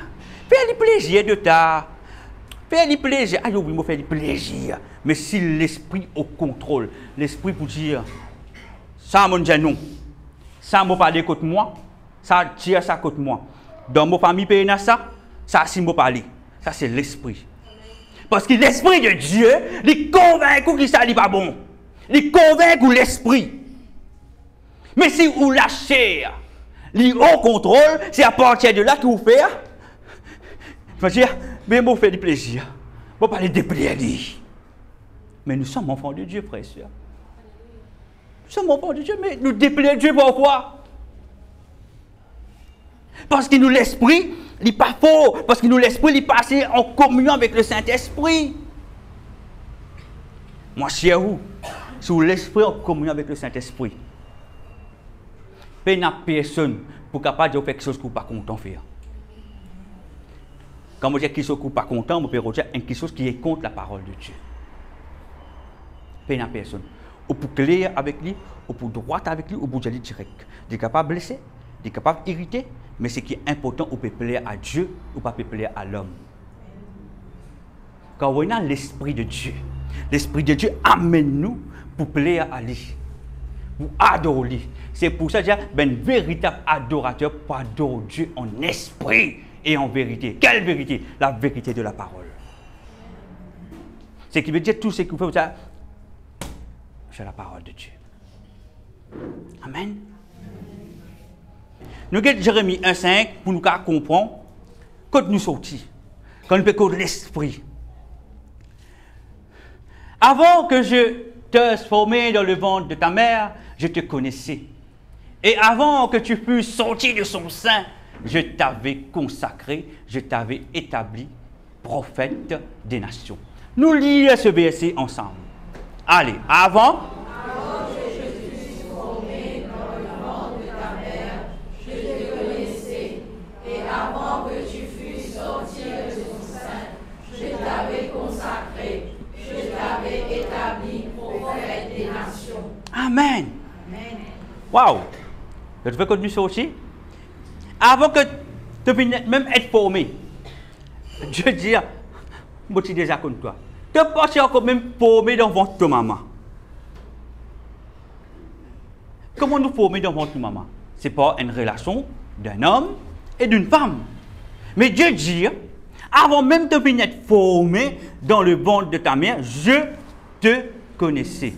Speaker 4: fais le plaisir de ta. Fais du plaisir. Ah, oui, moi, fais du plaisir. Mais si l'esprit au contrôle, l'esprit pour dire, ça, mon Dieu, non. Ça, moi, parler contre moi. Ça, tire ça contre moi. Dans mon famille, paye ça. Ça, si moi, parler. Ça, c'est l'esprit. Parce que l'esprit de Dieu, il convainc que ça n'est pas bon. Il convainc que l'esprit. Mais si vous la chair, il au contrôle, c'est à partir de là que vous faites. Je veux dire, mais moi, fait du plaisir. Moi, parler de plaisir. Mais nous sommes enfants de Dieu, frères et sœurs. Nous sommes enfants de Dieu, mais nous déplaisons Dieu pourquoi? Parce que nous, l'esprit, il n'est pas faux. Parce que nous, l'esprit, il est passé en communion avec le Saint-Esprit. Moi, cher vous, si l'esprit en communion avec le Saint-Esprit, il n'y a personne pour capable de faire quelque chose que vous n'êtes pas content de faire. Quand je dis quelque chose que vous n'êtes pas content, je peux dire quelque chose qui est contre la parole de Dieu. Il n'y a personne. Ou pour clair avec lui, ou pour droite avec lui, ou pour dire direct. Il est capable de blesser, il est capable d'irriter, mais ce qui est important, on peut plaire à Dieu ou pas peut plaire à l'homme. Quand on a l'Esprit de Dieu amène nous pour plaire à lui, pour adorer lui. C'est pour ça que un véritable adorateur pour adorer Dieu en esprit et en vérité. Quelle vérité? La vérité de la parole. Ce qui veut dire tout ce que vous faites, c'est la parole de Dieu. Amen. Nous avons Jérémie 1,5 pour nous comprendre quand nous sortis, quand nous faisons l'esprit. Avant que je te formé dans le ventre de ta mère, je te connaissais. Et avant que tu fusses sorti de son sein, je t'avais consacré, je t'avais établi prophète des nations. Nous lisons ce verset ensemble. Allez, avant
Speaker 3: que je fusse formé dans le ventre de ta mère, je te connaissais. Et avant que tu fusses sorti de son sein, je t'avais consacré, je t'avais établi prophète des nations.
Speaker 4: Amen. Waouh! Je veux continuer ça aussi. Avant que tu puisses même être formé, Dieu dit, moi je suis déjà contre toi. Tu peux encore même formé dans le ventre de maman. Comment nous former dans votre maman? C'est pas une relation d'un homme et d'une femme. Mais Dieu dit, avant même de venir être formé dans le ventre de ta mère, je te connaissais.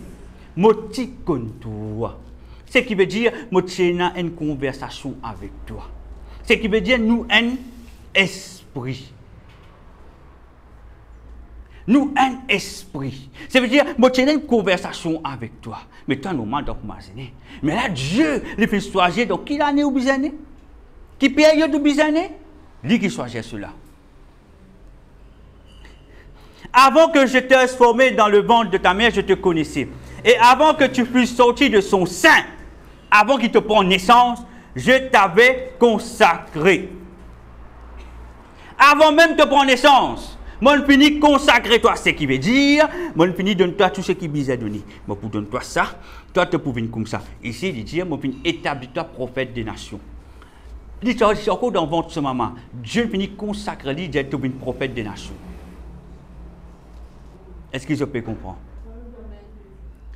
Speaker 4: Moi, tu connais toi. Ce qui veut dire, moi, j'ai une conversation avec toi. Ce qui veut dire, nous, un esprit. Nous, un esprit. Ça veut dire, moi, j'ai une conversation avec toi. Mais toi, nous, donc, mais là, Dieu, il fait choisir, donc, qui l'année ou bizanné? Qui période ou bizanné? Lui qui choisit cela. Avant que je te formé dans le ventre de ta mère, je te connaissais. Et avant que tu fusses sorti de son sein, avant qu'il te prenne naissance, je t'avais consacré. Avant même de te prendre naissance, moi, je finis consacrer toi, ce qui veut dire, moi, je finis donne-toi tout ce qui vise à donner. Moi, pour donner-toi ça, toi, tu peux venir comme ça. Ici, il dit, moi, je finis établis-toi prophète des nations. Il dit, c'est encore dans le ventre de ce maman. Dieu finit consacrer, il dit, tu es prophète des nations. Est-ce qu'ils peuvent comprendre?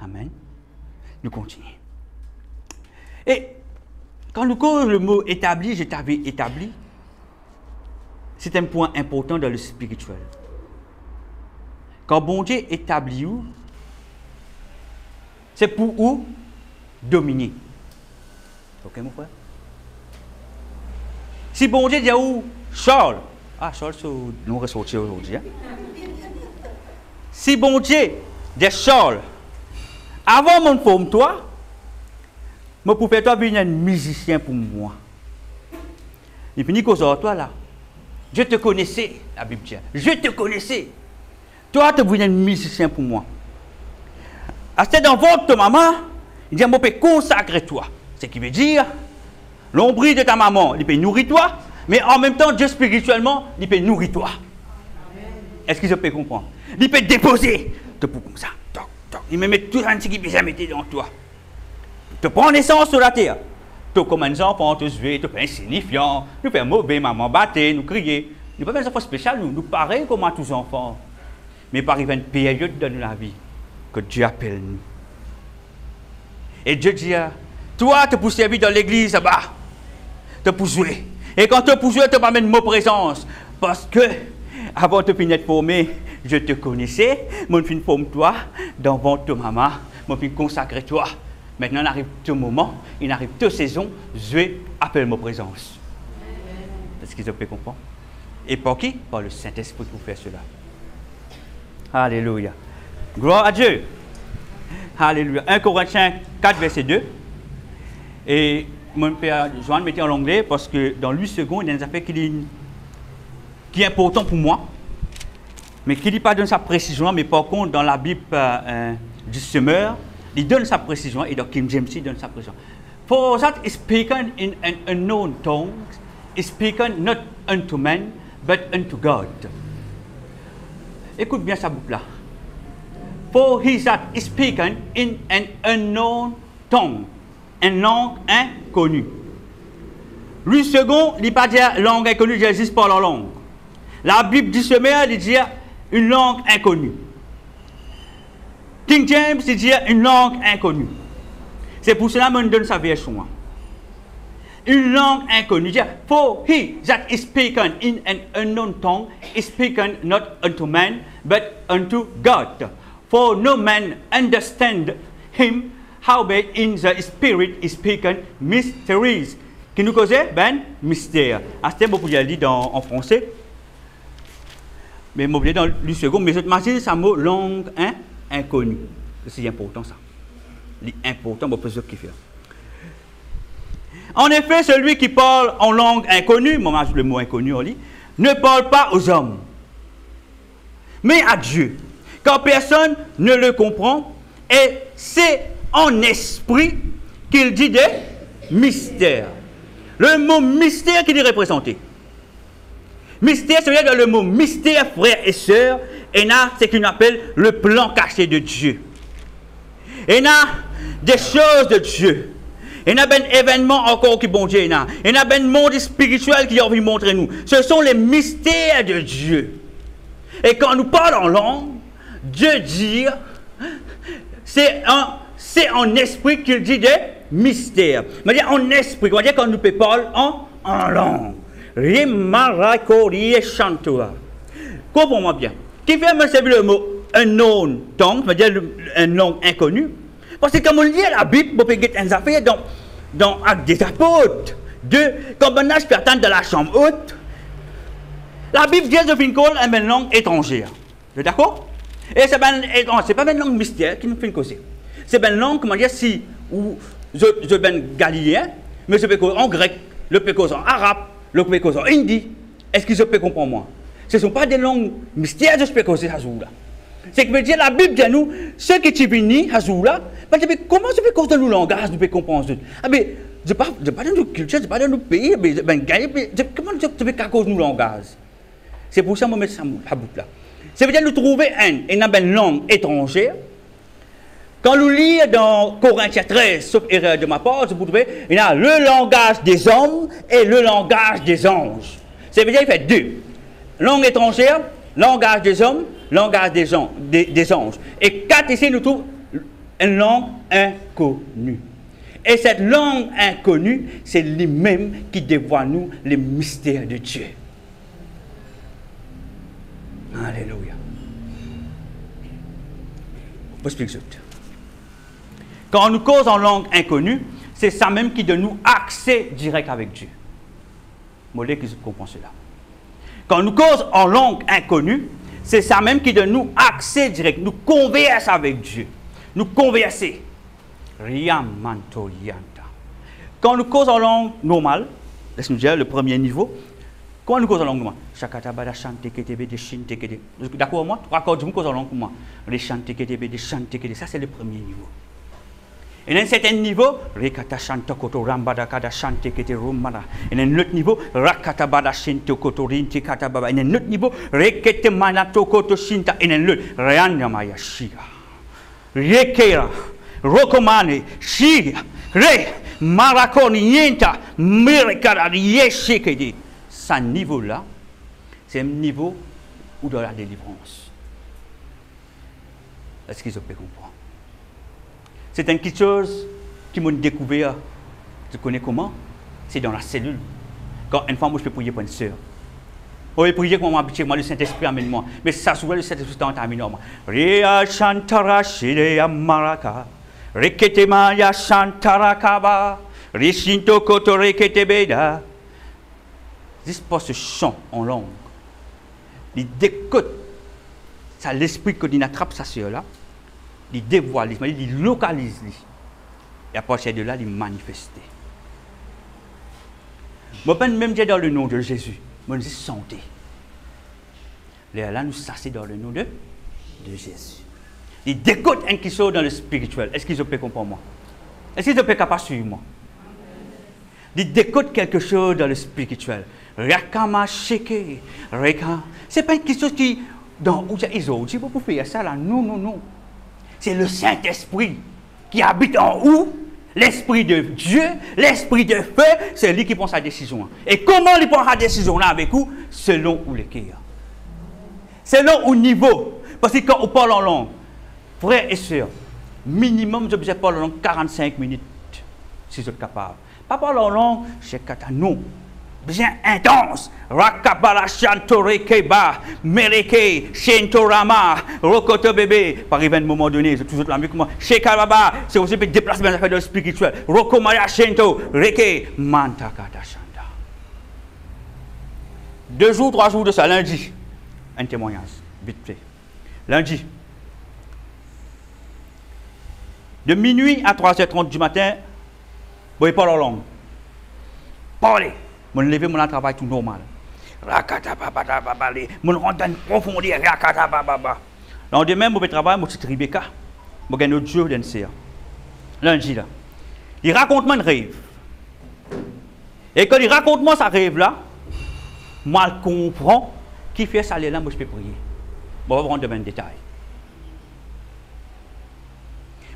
Speaker 4: Amen. Nous continuons. Et quand nous connaissons le mot établi, je t'avais établi, c'est un point important dans le spirituel. Quand bon Dieu établit où, c'est pour où dominer. Ok, mon frère? Si bon Dieu dit où Charles, Charles, nous ressortir aujourd'hui. Hein? Si bon Dieu dit Charles, avant mon forme toi, moi pour faire toi venir un musicien pour moi. Il finit qu'aux toi là. Je te connaissais, la Bible dit. Je te connaissais. Toi, tu es un musicien pour moi. C'est dans votre maman, il dit, moi, je peux consacrer toi. Ce qui veut dire, l'ombril de ta maman, il peut nourrir toi, mais en même temps, Dieu spirituellement, il peut nourrir toi. Est-ce que je peux comprendre? Il peut déposer, te pour comme ça. Toc, toc. Il me met tout un petit qui peut mettre dans toi. Tu prends naissance sur la terre. Tu comme un enfant, tu joues, tu fais insignifiant, tu fais mauvais, maman battre, nous crier. Nous ne sommes pas des enfants spéciaux, nous pareils comme à tous les enfants. Mais par une période dans la vie que Dieu appelle nous. Et Dieu dit, toi, tu peux servir dans l'église là-bas. Tu peux jouer. Et quand tu peux jouer, tu peux amener ma présence. Parce que, avant de finir de former, je te connaissais, mon fin forme toi, dans le ventre de maman, mon fin consacrer toi. Maintenant, il arrive tout moment, il arrive toute saison, je appelle ma présence. Est-ce qu'ils peuvent comprendre? Et par qui? Par le Saint-Esprit pour faire cela. Alléluia. Gloire à Dieu. Alléluia. 1 Corinthiens 4, verset 2. Et mon père Joanne mettait en anglais parce que dans 8 secondes, il y a des affaires qui est important pour moi, mais qui ne dit pas dans sa précision, mais par contre, dans la Bible du semeur, il donne sa précision, et dans King James, il donne sa précision. For that is spoken in an unknown tongue, is spoken not unto men, but unto God. Écoute bien sa boucle-là. For he that is spoken in an unknown tongue, une langue inconnue. Lui second, il ne dit pas dire langue inconnue, il existe pas la langue. La Bible du semeur, il dit une langue inconnue. King James, il dit une langue inconnue. C'est pour cela que je donne sa version. Une langue inconnue. For he that is spoken in an unknown tongue is spoken not unto man, but unto God. For no man understand him, howbeit in the spirit is spoken mysteries. Qui nous cause mystère. C'est bon pour le dire en français. Mais je vais dans le second, mais je t'imagine ça mot langue inconnue. C'est important ça. L'important, je peux qui faire. En effet, celui qui parle en langue inconnue, moi le mot inconnu on lit, ne parle pas aux hommes, mais à Dieu. Quand personne ne le comprend, et c'est en esprit qu'il dit des mystères. Le mot mystère qui est représenté. Mystère, ça veut dire le mot mystère, frères et sœurs, et là, c'est ce qu'on appelle le plan caché de Dieu. Et là, des choses de Dieu. Il y a un événement encore qui bon Dieu. Il y a un monde spirituel qui a envie de montrer nous. Ce sont les mystères de Dieu. Et quand nous parlons en langue, Dieu dit, c'est en esprit qu'il dit des mystère. On va dire en esprit, on va dire quand nous parlons en langue. Rimaracori chantoa. Comprends-moi bien. Qui fait me servir le mot unknown tongue, on va dire une langue inconnue. Parce que quand on lit la Bible, on peut get un affaire dans Actes des Apôtres. Quand on a attendre dans la chambre haute, la Bible dit que c'est une langue étrangère. Vous êtes d'accord? Et c'est pas une langue mystère qui nous fait causer. C'est une langue, comment dire, si je suis galiléen, mais je peux causer en grec, je peux causer en arabe, je peux causer en hindi. Est-ce que je peux comprendre moi? Ce ne sont pas des langues mystères que je peux causer à Zoula. C'est que veut dire la Bible dit à nous, ceux qui sont venus à Zoula, comment je peux causer nos langages, je peux comprendre? Ah mais, je ne parle pas de nos cultures, je ne parle pas de nos pays, mais comment je peux causer nos langages? C'est pour ça que je mets ça à bout là. Ça veut dire nous trouver une langue étrangère. Quand nous lisons dans Corinthiens 13, sauf erreur de ma part, vous trouvez, il y a le langage des hommes et le langage des anges. Ça veut dire qu'il fait deux. Langue étrangère, langage des hommes, langage des anges. Et quatre ici, nous trouvons une langue inconnue. Et cette langue inconnue, c'est lui-même qui dévoile nous les mystères de Dieu. Alléluia. Je vous explique. Quand on nous cause en langue inconnue, c'est ça même qui donne nous accès direct avec Dieu. Mollet qui comprend cela. Quand on nous cause en langue inconnue, c'est ça même qui donne nous accès direct, nous converser avec Dieu. Nous converser. Quand on nous cause en langue normale, laisse-nous dire le premier niveau, quand on nous cause en langue normale, d'accord moi? Trois accords, je me cause en langue pour moi. Les chanter, ça c'est le premier niveau. Et à un certain niveau, il y a un autre niveau, ce niveau-là, c'est un niveau où de la délivrance. Est-ce qu'ils ont pu comprendre? C'est une petite chose qui m'a découvert. Tu connais comment? C'est dans la cellule. Quand une fois, moi, je peux prier pour une soeur. Je peux prier pour moi, le Saint-Esprit amène moi. Mais ça, souvent, le Saint-Esprit est en moi. Ria Chantara Shidea Maraka. Reketema Ya Chantarakaba. Rishinto Koto Reketebeda. Juste pour ce chant en langue. Il décote. Ça, l'esprit que il attrape sa soeur là. Il dévoile, il localise. Et à partir de là, il manifeste. Je ne peux même dire dans le nom de Jésus. Je dis santé. Là, nous s'assied dans le nom de Jésus. Il décote un qui sort dans le spirituel. Est-ce qu'ils peuvent comprendre moi? Est-ce qu'ils peuvent capable suivre moi? Il décote quelque chose dans le spirituel. Rakama sheke. C'est pas quelque chose qui, dans où ils ont dit, vous faire ça là. Non, non, non. C'est le Saint-Esprit qui habite en vous, l'Esprit de Dieu, l'Esprit de feu, c'est lui qui prend sa décision. Et comment il prend sa décision là avec vous? Selon où le cœur. Selon au niveau. Parce que quand on parle en langue, frères et sœurs, minimum, je besoin parler en langue 45 minutes, si vous êtes capable. Pas parler en langue, c'est non. Bien intense. Rakabala Chantorekeba, Mereke, Shentorama, Rokoto bébé. Par un moment donné, c'est toujours la même comment. Shekaraba, c'est aussi un déplacement dans le spirituel. Rokomaya Shento, Reke, Mantakata Shanta. 2 jours, 3 jours de ça, lundi. Un témoignage, vite fait. Lundi. De minuit à 3h30 du matin, vous ne parlez pas la langue. Parlez. Je me lève, mon travail tout normal. Je rentre dans une profondeur. Le lendemain, je travaille, je suis Rebecca. Je suis un autre jour d'un CA. Lundi, là. Il raconte moi un rêve. Et quand il raconte moi sa rêve là, moi je comprends qui fait ça là, moi je peux prier. Bon, on va rentrer dans le détail.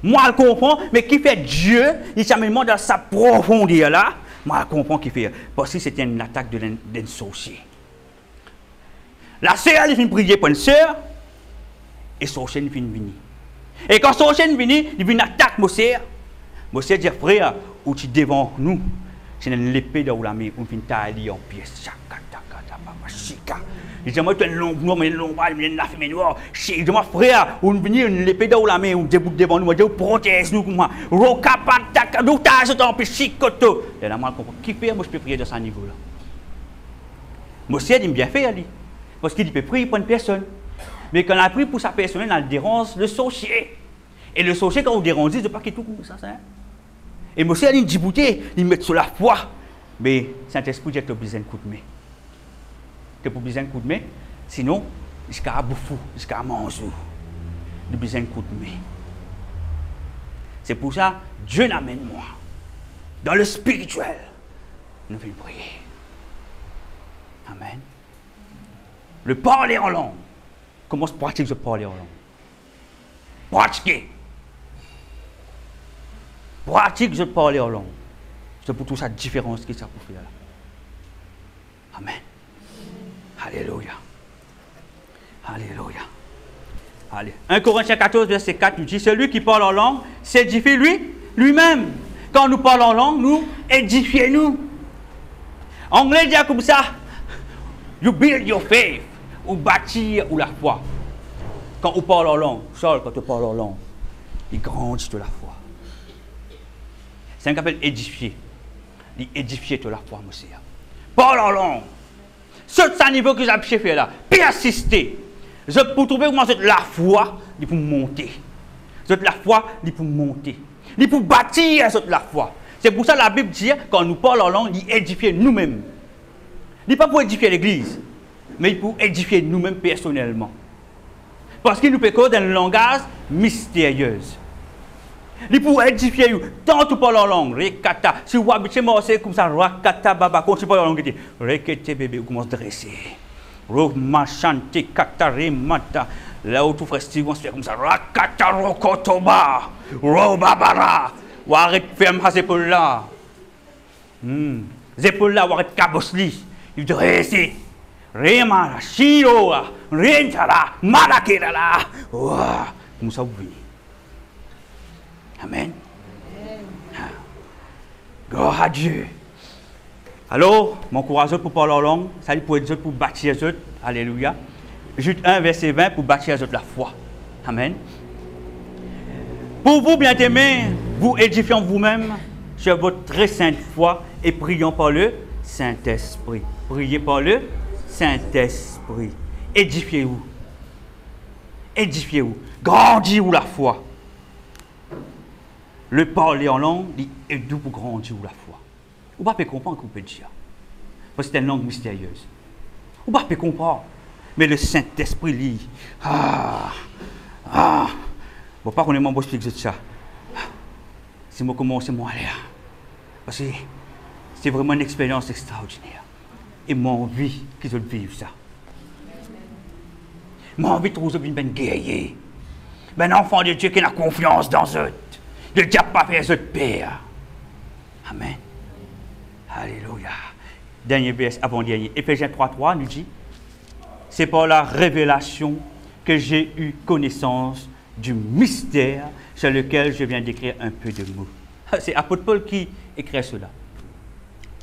Speaker 4: Moi je comprends, mais qui fait Dieu, il s'amène dans sa profondeur là. Moi, je comprends qu'il fait. Parce que c'était une attaque d'un sorcier. La sœur, elle vient prier pour une sœur, et le sorcier vient venir. Et quand le sorcier vient, il vient attaquer mon sœur. Monsieur dit, frère, où tu devant nous, c'est une épée dans la main, on vient tailler en pièces. Il dit, moi, tu es long, mais long, mais la fumée noire. Il dit, frère, on vient une épée dans la main, on débouche devant nous, on dit, protège nous, comment, rocapat, doutage, on peut chicoto. Et là, moi, qui fait, moi, je peux prier de ce niveau-là. Monsieur dit, bien fait, Ali. Parce qu'il peut prier pour une personne. Mais quand on a pris pour sa personne, on dérange le sorcier. Et le sorcier, quand on dérange, il ne pas qu'il tout comme ça. Et monsieur dit, il met sur la foi. Mais Saint-Esprit dit, tu as besoin de coup de main. Tu as besoin de coup de main. Sinon, jusqu'à bouffer, jusqu'à manger. Tu as besoin de coup de main. C'est pour ça, Dieu n'amène moi. Dans le spirituel, nous venons prier. Amen. Le parler en langue. Comment se pratique ce parler en langue? Pratiquer. Pratique ce parler en langue. C'est pour toute cette différence qui ça pour faire là. Amen. Alléluia. Alléluia. Allez. 1 Corinthiens 14, verset 4 nous dit, celui qui parle en langue s'édifie lui-même. Quand nous parlons en langue, nous édifions-nous. Anglais dit comme ça, you build your faith, ou bâtir ou la foi. Quand on parle en langue, Saul, quand on parle en langue, il grandit de la foi. C'est un qui appelle édifier. Il édifier de la foi, monsieur. Parle en langue. C'est un niveau que j'ai fait là. Persister. Je peux trouver comment c'est la foi, il faut monter. C'est la foi, il faut monter. Il faut bâtir cette la foi. C'est pour ça que la Bible dit, quand nous parlons en langue, il édifie nous-mêmes. Il n'est pas pour édifier l'Église, mais il pour édifier nous-mêmes personnellement. Parce qu'il nous peut dans un langage mystérieux. Il pour édifier nous. Tant tu parles en langue, rekata. Si vous habitez c'est comme ça, rakata baba, quand tu parles en langue, rekete bébé, vous commencez à dresser. Romachante katare mata. Là où tout frère Steve, on se fait comme ça, rakata rokotoba, robabara. Ou arrête ferme ces épaules là. Les épaules là, ou arrête cabosli. Il dresse. Remara, shiroa, rentara, marakera. Comme ça, oui. Amen. Gloire à Dieu. Alors, mon courage pour parler en langue, ça dit pour être pour bâtir les autres. Alléluia. Jude 1, verset 20, pour bâtir les autres la foi. Amen. Pour vous, bien-aimés, vous édifiant vous-même sur votre très sainte foi et prions par le Saint-Esprit. Priez par le Saint-Esprit. Édifiez-vous. Édifiez-vous. Grandis-vous la foi. Le parler en langue, il est doux pour grandir la foi. Vous ne pouvez pas comprendre ce que vous pouvez dire. Parce que c'est une langue mystérieuse. Vous ne pouvez pas comprendre. Mais le Saint-Esprit lit. Bon, pas qu'on est mon beau expliquer ça. Si moi commence, moi aller. Parce que c'est vraiment une expérience extraordinaire. Et mon envie qu'ils veulent vivre ça. Mon envie de trouver une bonne guerrier. Un enfant de Dieu qui a confiance dans eux. Le diable pas fait eux père. Amen. Alléluia. Dernier verset, avant-dernier. Éphésiens 3:3 nous dit, c'est par la révélation que j'ai eu connaissance du mystère sur lequel je viens d'écrire un peu de mots. C'est l'apôtre Paul qui écrit cela.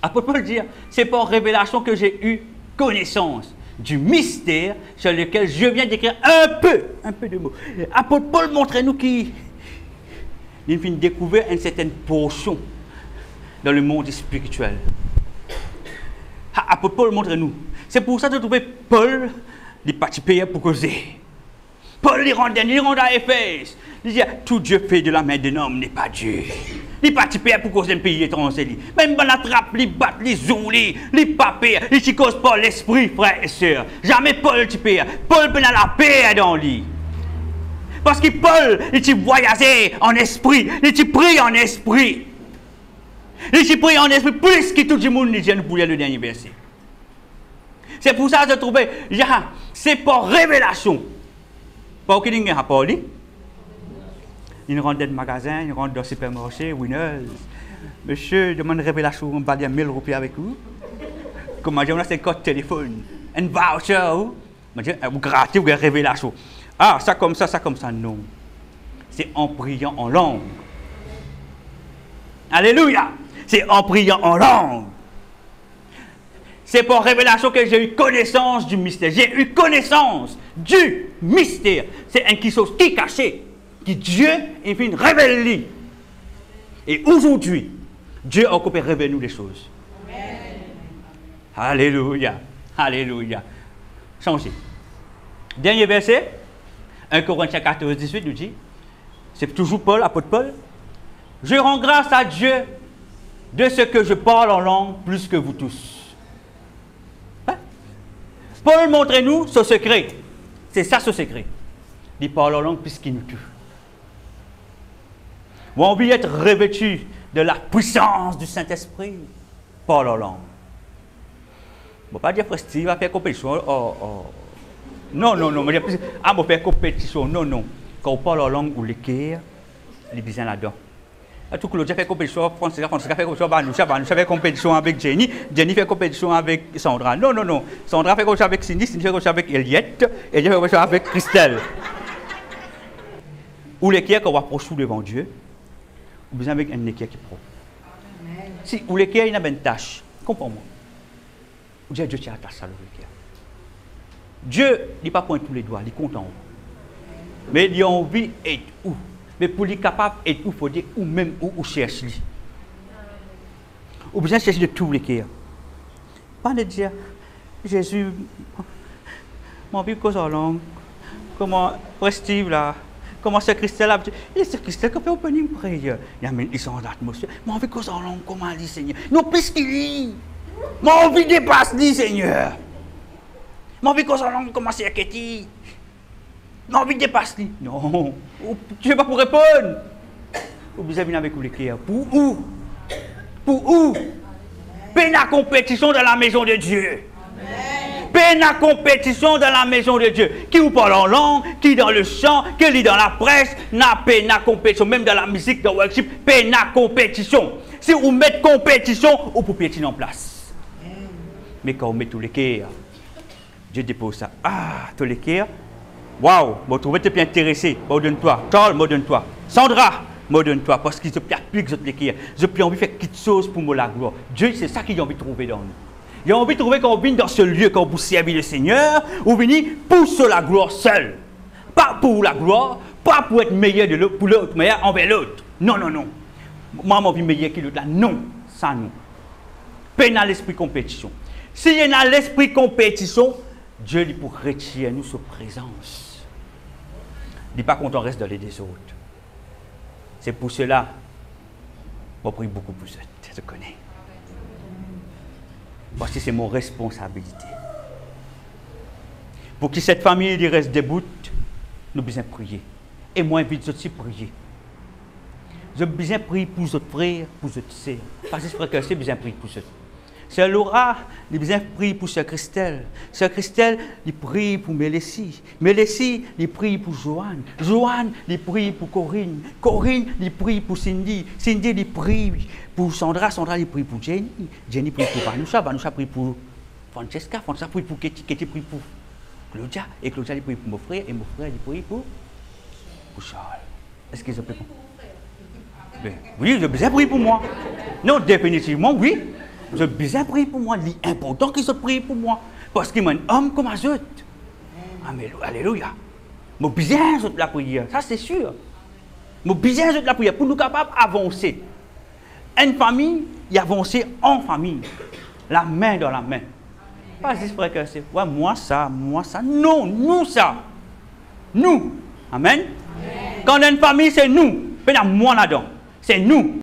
Speaker 4: L'apôtre Paul dit, c'est par révélation que j'ai eu connaissance du mystère sur lequel je viens d'écrire un peu de mots. L'apôtre Paul montre-nous qu'il a découvert une certaine portion dans le monde spirituel. L'apôtre Paul montre-nous. C'est pour ça que je trouvais Paul, il n'est pas payé pour causer. Paul, il rentre à Éphèse. Il dit, tout Dieu fait de la main d'un homme n'est pas Dieu. Il n'est pas payé pour causer un pays étranger. Même dans la trappe, il bat, il zoule, il n'est pas payé. Il ne cause pas l'esprit, frères et sœurs. Jamais Paul ne paye. Paul peut la paix dans lui. Parce que Paul, il voyagé en esprit. Il prie en esprit. Il prie en esprit plus que tout le monde dit pour le dernier verset. C'est pour ça que je trouvais, c'est par révélation. Pas aucun lien à parler. Il rentre dans le magasin, il rentre dans le supermarché, Winners. Monsieur demande révélation, on va dire 1000 roupies avec vous. Comment dire, on a 50 téléphones. Un voucher, vous grattez, vous avez révélation. Ah, ça comme ça, non. C'est en priant en langue. Alléluia. C'est en priant en langue. C'est par révélation que j'ai eu connaissance du mystère. J'ai eu connaissance du mystère. C'est une chose qui est cachée, qui Dieu est venu révéler. Et aujourd'hui, Dieu a encore révélé nous les choses. Amen. Alléluia. Alléluia. Changez. Dernier verset, 1 Corinthiens 14, 18 nous dit, c'est toujours Paul, apôtre Paul. Je rends grâce à Dieu de ce que je parle en langue plus que vous tous. Hein? Paul montre-nous ce secret. C'est ça ce secret. Il parle en langue plus qu'il nous tue. On a envie d'être revêtu de la puissance du Saint-Esprit. Parle en langue. On ne va pas dire que il va faire compétition. Non, non, non. Ah, on va faire compétition. Non, non. Quand on parle en langue ou l'équerre, il est bien là-dedans. Tout le monde fait compétition, François fait compétition, Banoucha fait compétition avec Jenny, Jenny fait compétition avec Sandra. Non, non, non. Sandra fait compétition avec Cindy, Cindy fait compétition avec Eliette, Eliette fait compétition avec Christelle. Ou l'équerre qu'on va approcher devant Dieu, ou besoin avec un équerre qui est propre. Si, ou l'équerre, il a une tâche. Comprends-moi. Dieu tient à ta salle, l'équerre. Dieu, il n'est pas point tous les doigts, il est content. Mais il a envie d'être où? Mais pour être capable d'être où, il faut dire où même où chercher. Ou besoin de chercher de tous les cœurs. Pas de dire, Jésus, mon vie cause en langue, comment, Steve là, comment c'est Christelle là, c'est Christelle qui fait opening prayer. Ils sont dans l'atmosphère. Mon vie cause en langue, comment dit Seigneur? Non, plus qu'il lit. Mon vie dépasse dit Seigneur. Mon vie cause en langue, comment c'est Ketty? Non, envie de dépasser. Non. Tu ne sais pas pour répondre. Vous avez avec vous les cœurs. Pour où? Pour où? Peine la compétition dans la maison de Dieu. Peine la compétition dans la maison de Dieu. Qui vous parle en langue, qui dans le chant, qui lit dans la presse, n'a peine la compétition. Même dans la musique, dans le worship, peine la compétition. Si vous mettez compétition, vous pouvez piétiner en place. Mais quand vous mettez tous les cœurs, Dieu dépose ça. Ah, tous les cœurs. Waouh, vous trouvez que tu es intéressé, donne-toi. Charles, donne-toi. Sandra, donne-toi. Parce que je applique les cœurs. Je peux envie de faire quelque chose pour moi la gloire. Dieu, c'est ça qu'il a envie de trouver dans nous. Il a envie de trouver quand on vient dans ce lieu, quand vous servez le Seigneur, vous venez pour la gloire seule. Pas pour la gloire, pas pour être meilleur de l'autre, pour l'autre, meilleur envers l'autre. Non, non, non. Moi, je suis meilleur que l'autre là. Non, ça non. Peine à l'esprit compétition. S'il y a l'esprit compétition, Dieu dit pour retirer nous sa présence. Il n'est pas content reste dans les des autres. C'est pour cela je prie beaucoup pour ça, je connais. Parce que c'est mon responsabilité. Pour que cette famille reste debout, nous avons besoin de prier. Et moi, j'invite aussi à prier. J'ai besoin de prier pour les autres frères, pour les autres sœurs. Parce que j'ai besoin de prier pour eux. Sœur Laura, il a besoin de prier pour Sœur Christelle. Sœur Christelle, il prie pour Mélessie. Mélessie, il prie pour Joanne. Joanne, il prie pour Corinne. Corinne, il prie pour Cindy. Cindy, il prie pour Sandra. Sandra, il prie pour Jenny. Jenny prie pour Vanoucha. Vanoucha prie pour Francesca. Francesca prie pour Ketty. Ketty prie pour Claudia. Et Claudia, il prie pour mon frère. Et mon frère, il prie pour Charles. Est-ce qu'ils ont pris pour moi? Oui, j'ai besoin de prier pour moi. Non, définitivement, oui. J'ai besoin de prier pour moi. Il est important qu'ils se prient pour moi. Parce qu'il y a un homme comme un autre. Alléluia. J'ai besoin de la prière. Ça, c'est sûr. J'ai besoin de la prière pour nous capables d'avancer. Une famille, il avance en famille. La main dans la main. Pas juste frère que c'est. Ouais, moi ça. Non, nous ça. Nous. Amen. Quand on a une famille, c'est nous. Pas moi là-dedans. C'est nous.